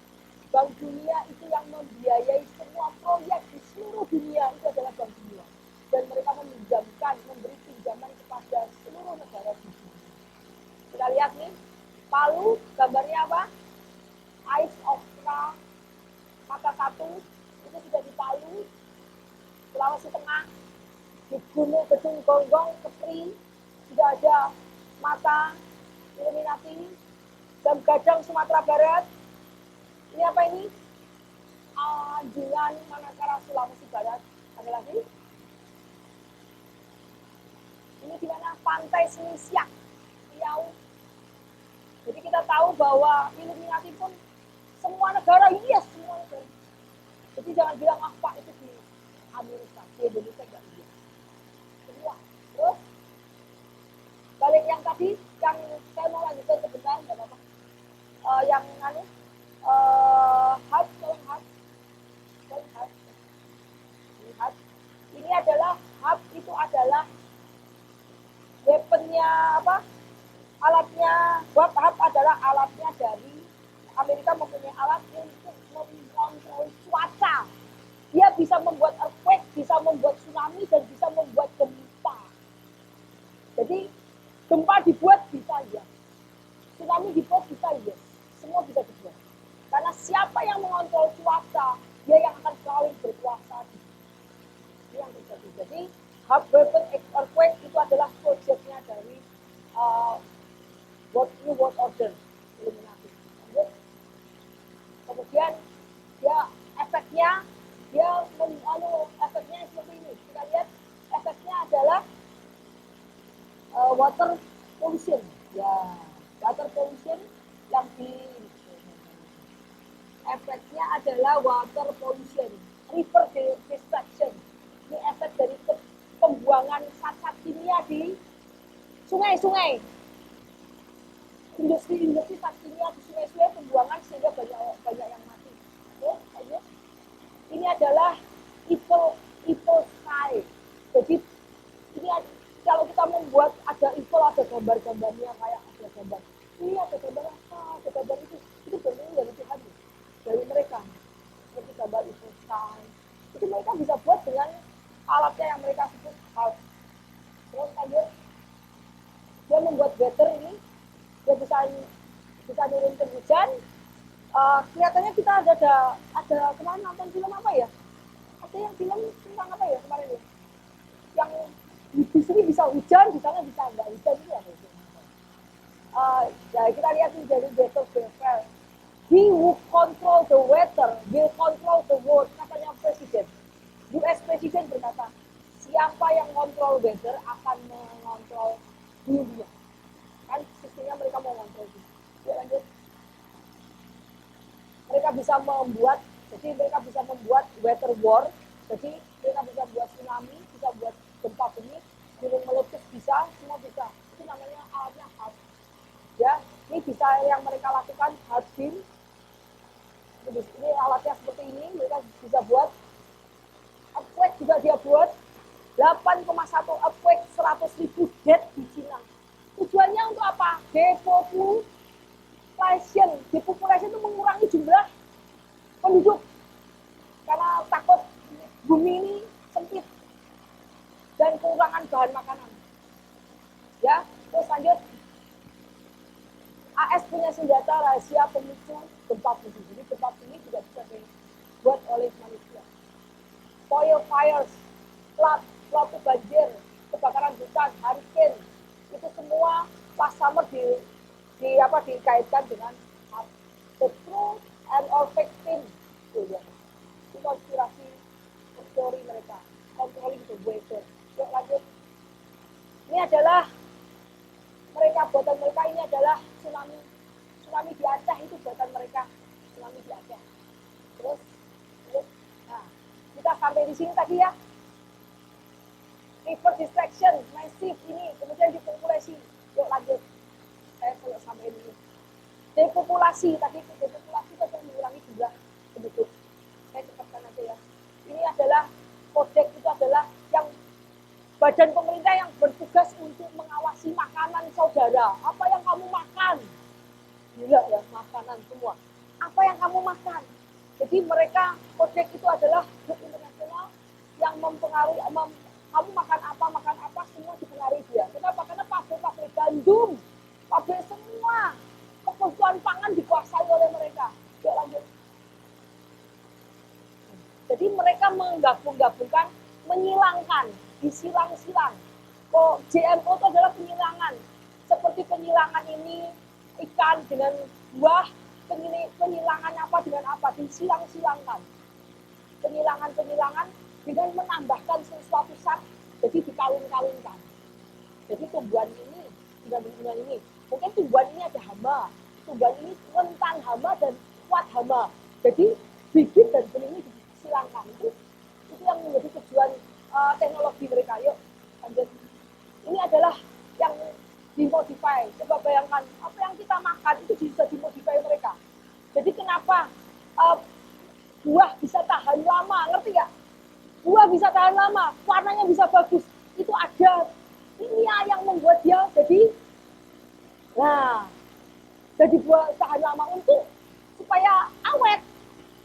Bank Dunia itu yang membiayai semua proyek di seluruh dunia, itu adalah Bank Dunia. Dan mereka memberi pinjaman kepada seluruh negara di dunia. Kita lihat nih, Palu, gambarnya apa? Eyes of Ra, mata satu, itu sudah di Palu, Sulawesi Tengah, di Gunung Gedung Gonggong, Kepri, sudah ada mata Illuminati, dan Gadang Sumatera Barat. Ini apa ini? Anjungan Manakara Sulawesi Barat. Ada lagi? Ini di mana? Pantai Sinisiak, Riau. Jadi kita tahu bahwa Illuminati pun semua negara, yes, semua negara. Jadi jangan bilang Pak itu di Amerika, di Indonesia enggak iya. Semua. Terus balik yang tadi, yang saya mau lanjutkan sebentar, nggak apa-apa. Yang hub. Ini adalah hub, itu adalah weaponnya apa? Alatnya, hub adalah alatnya dari Amerika, mempunyai alat untuk mengontrol cuaca. Dia bisa membuat earthquake, bisa membuat tsunami, dan bisa membuat gempa. Jadi gempa dibuat bisa ya, tsunami dibuat bisa ya, semua bisa dibuat. Karena siapa yang mengontrol cuaca, dia yang akan selalu berkuasa. Ini yang terjadi. Jadi hub weapon earthquake itu adalah proyeknya dari New World Order Illuminati. Kemudian dia efeknya seperti ini. Kita lihat efeknya adalah water pollution. Ya, water pollution yang efeknya adalah water pollution, river destruction. Ini efek dari pembuangan zat-zat kimia di sungai-sungai. Industri zat kimia di sungai-sungai pembuangan sehingga banyak yang mati. Oke, ini adalah evil sky. Jadi ini kalau kita membuat ada evil, ada gambar-gambarnya kayak ada gambar. Ini ada gambar apa? Ada gambar itu benar dari Tuhan, dari mereka. Seperti gambar evil sky. Itu mereka bisa buat dengan alatnya yang mereka sebut half. Terus lanjut, dia membuat weather ini, dia bisa nurunkan hujan. Kelihatannya kita ada kemarin nonton film apa ya? Ada yang film tentang apa ya kemarin ya? Yang di sini bisa hujan, di sana bisa enggak hujan itu apa itu? Ya kita lihat ini dari Beto Bevel. He who control the weather will control the world, katanya presiden. US presiden berkata, siapa yang kontrol weather akan mengontrol dunia. Kan sistemnya mereka mau kontrol dunia. Ya lanjut. Mereka bisa membuat weather war. Jadi mereka bisa buat tsunami, bisa buat gempa bumi, gunung meletus bisa, semua bisa. Itu namanya alatnya HARP. Ya, ini bisa yang mereka lakukan HARP beam. Ini alatnya seperti ini, mereka bisa buat earthquake juga dia buat 8,1 earthquake 100.000 dead di Cina. Tujuannya untuk apa? Depopulation itu mengurangi jumlah penduduk karena takut bumi ini sempit dan kekurangan bahan makanan. Ya, terus lanjut. AS punya senjata rahasia pemicu gempa bumi. Jadi gempa bumi juga bisa dibuat oleh manusia. Oil fires, flood banjir, kebakaran hutan, hurricane, itu semua pas summer dikaitkan dengan the truth and or fake thing. Itu konspirasi teori mereka, controlling the weather. Yuk lanjut. Ini adalah buatan mereka, ini adalah tsunami di Aceh, itu buatan mereka, tsunami di Aceh. Terus, nah, kita sampai di sini tadi ya. River distraction, massive ini, kemudian depopulasi. Yuk lanjut. Saya kalau sampai ini. Depopulasi tadi, depopulasi itu mengurangi jumlah penduduk. Saya cepatkan aja ya. Ini adalah kodek, itu adalah yang badan pemerintah yang bertugas untuk mengawasi makanan saudara. Apa yang kamu makan? Gila ya, makanan semua. Apa yang kamu makan? Jadi mereka, kodek itu adalah grup internasional yang mempengaruhi, kamu makan apa, semua dipengaruhi dia. Kenapa? Karena pabrik gandum, pabrik semua, kebutuhan pangan dikuasai oleh mereka. Yuk lanjut. Jadi mereka menggabung-gabungkan, menyilangkan, disilang-silang. Kok GMO itu adalah penyilangan. Seperti penyilangan ini ikan dengan buah, penyilangan apa dengan apa, disilang-silangkan. Penyilangan dengan menambahkan sesuatu zat, jadi dikawin-kawinkan. Jadi tumbuhan ini dengan tumbuhan ini, mungkin tumbuhan ini ada hama, tumbuhan ini rentan hama dan kuat hama. Jadi bibit dan benihnya disilangkan. Itu yang menjadi tujuan teknologi mereka. Yuk lanjut. Ini adalah yang dimodify. Coba bayangkan apa yang kita makan itu bisa dimodify mereka. Jadi kenapa buah bisa tahan lama, ngerti nggak? Buah bisa tahan lama, warnanya bisa bagus. Itu ada kimia yang membuat dia jadi buah tahan lama untuk supaya awet.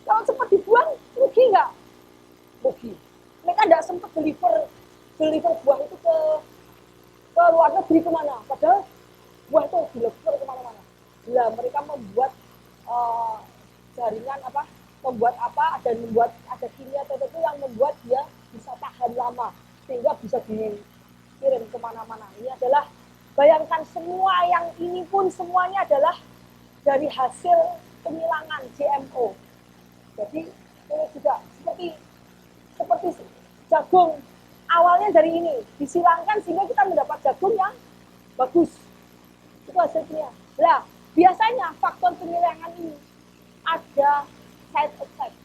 Kalau sempat dibuang, rugi nggak? Rugi. Mereka nggak sempat deliver buah itu ke luar negeri kemana? Padahal buah itu deliver kemana-mana. Nah, mereka membuat jaringan membuat ada kimia tertentu yang membuat dia bisa tahan lama sehingga bisa dikirim kemana-mana. Ini adalah, bayangkan semua yang ini pun semuanya adalah dari hasil penyilangan GMO. Jadi ini juga seperti jagung, awalnya dari ini, disilangkan sehingga kita mendapat jagung yang bagus. Itu hasilnya. Nah, biasanya faktor penyeleangan ini ada side effect.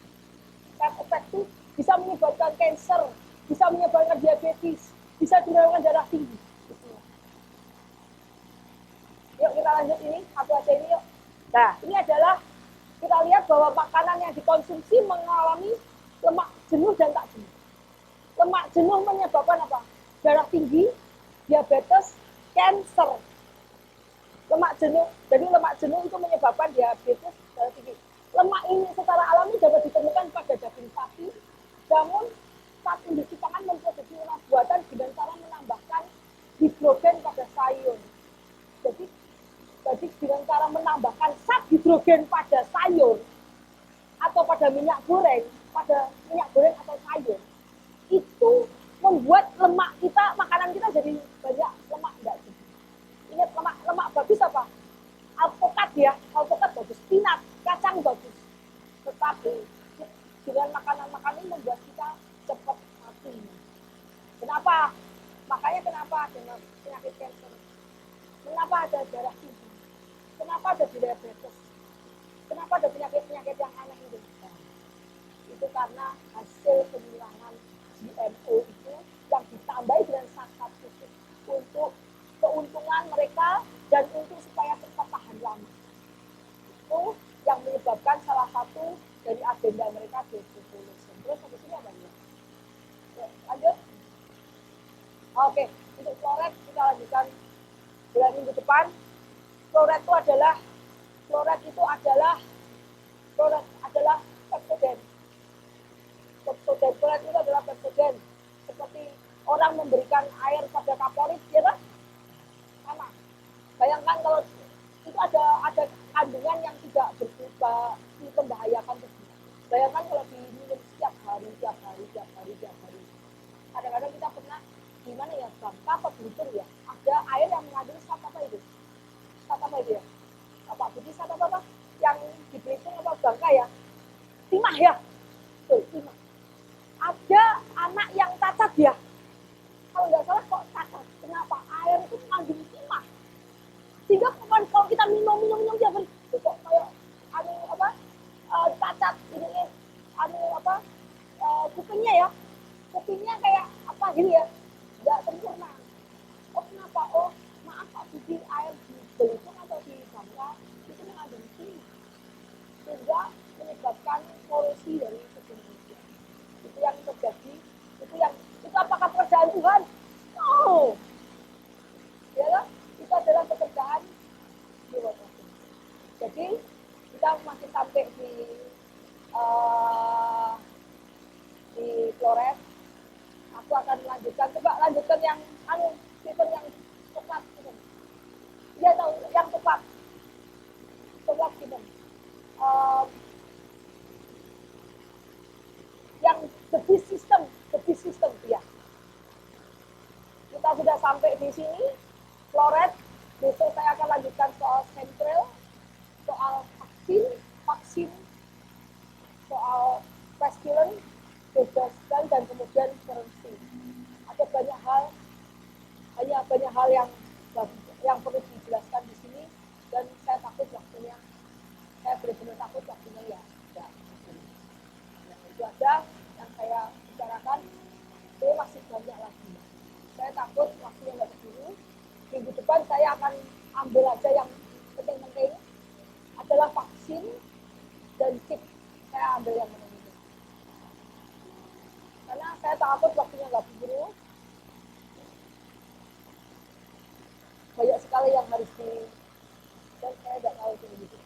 Side effect itu bisa menyebabkan kanker, bisa menyebabkan diabetes, bisa menyebabkan darah tinggi. Yuk kita lanjut ini, satu aja ini yuk. Nah, ini adalah kita lihat bahwa makanan yang dikonsumsi mengalami lemak jenuh dan tak jenuh. Lemak jenuh menyebabkan apa? Darah tinggi, diabetes, kanker. Lemak jenuh, jadi lemak jenuh itu menyebabkan diabetes, darah tinggi. Lemak ini secara alami dapat ditemukan pada daging sapi, namun saat industri pangan memproduksi lemak buatan dengan cara menambahkan hidrogen pada sayur. Jadi dengan cara menambahkan zat hidrogen pada sayur atau pada minyak goreng atau sayur, itu membuat lemak kita, makanan kita jadi banyak lemak enggak sih? Ingat lemak bagus apa? Alpukat ya, alpukat bagus, peanut, kacang bagus. Tetapi dengan makanan-makanan ini membuat kita cepat mati. Kenapa? Makanya kenapa ada penyakit kanker? Kenapa ada darah tinggi? Kenapa ada diabetes? Kenapa ada penyakit-penyakit yang aneh itu? Nah, itu karena hasil pengurangan GMO itu yang ditambahi dengan zat-zat khusus untuk keuntungan mereka dan untuk supaya cepat tahan lama. Itu yang menyebabkan salah satu dari agenda mereka depopulasi. Terus habis ini apa ya? Lanjut. Oke, untuk floret kita lanjutkan bulan minggu depan. Floret itu adalah pepsoden. Floret itu adalah pepsoden. Seperti orang memberikan air pada kaporit, ya kan? Sama. Bayangkan kalau itu ada kandungan yang tidak membahayakan tersebut. Bayangkan kalau diminum setiap hari. Kadang-kadang kita pernah gimana ya, Bangka apa Blutur ya, ada air yang mengandung zat apa itu ya, Pak Budi, zat apa yang di Belitung apa Bangka ya, timah ya, tuh timah. Ada anak yang cacat ya, kalau nggak salah kok cacat, kenapa air itu mengandung timah, sehingga kalau kita minum tiap hari kok kayak cacat ini kupingnya kayak apa gitu ya, nggak sempurna. Oh kenapa? Oh maaf Pak Budi, air di Belitung atau di Bangka itu mengandung timah sehingga menyebabkan polusi dari kebun manusia. Itu yang terjadi. Itu apakah pekerjaan Tuhan? No. Ya, itu adalah pekerjaan birokrasi. Jadi kita masih sampai di Flores. Aku akan melanjutkan. Coba lanjutkan yang Stephen yang tepat. Dia tahu yang tepat Stephen. Yang the beast system ya. Kita sudah sampai di sini. Flores. Besok saya akan lanjutkan soal sentral, soal vaksin, soal pestilence, bebaskan, dan kemudian currency. Ada banyak hal yang perlu dijelaskan di sini, dan saya benar-benar takut waktunya ya. Itu aja yang saya bicarakan. Itu masih banyak lagi. Saya takut waktunya nggak keburu. Minggu depan saya akan ambil aja yang penting-penting adalah vaksin dan chip. Saya ambil yang penting. Karena saya takut waktunya nggak keburu. Banyak sekali yang harus dan saya nggak tahu itu begitu.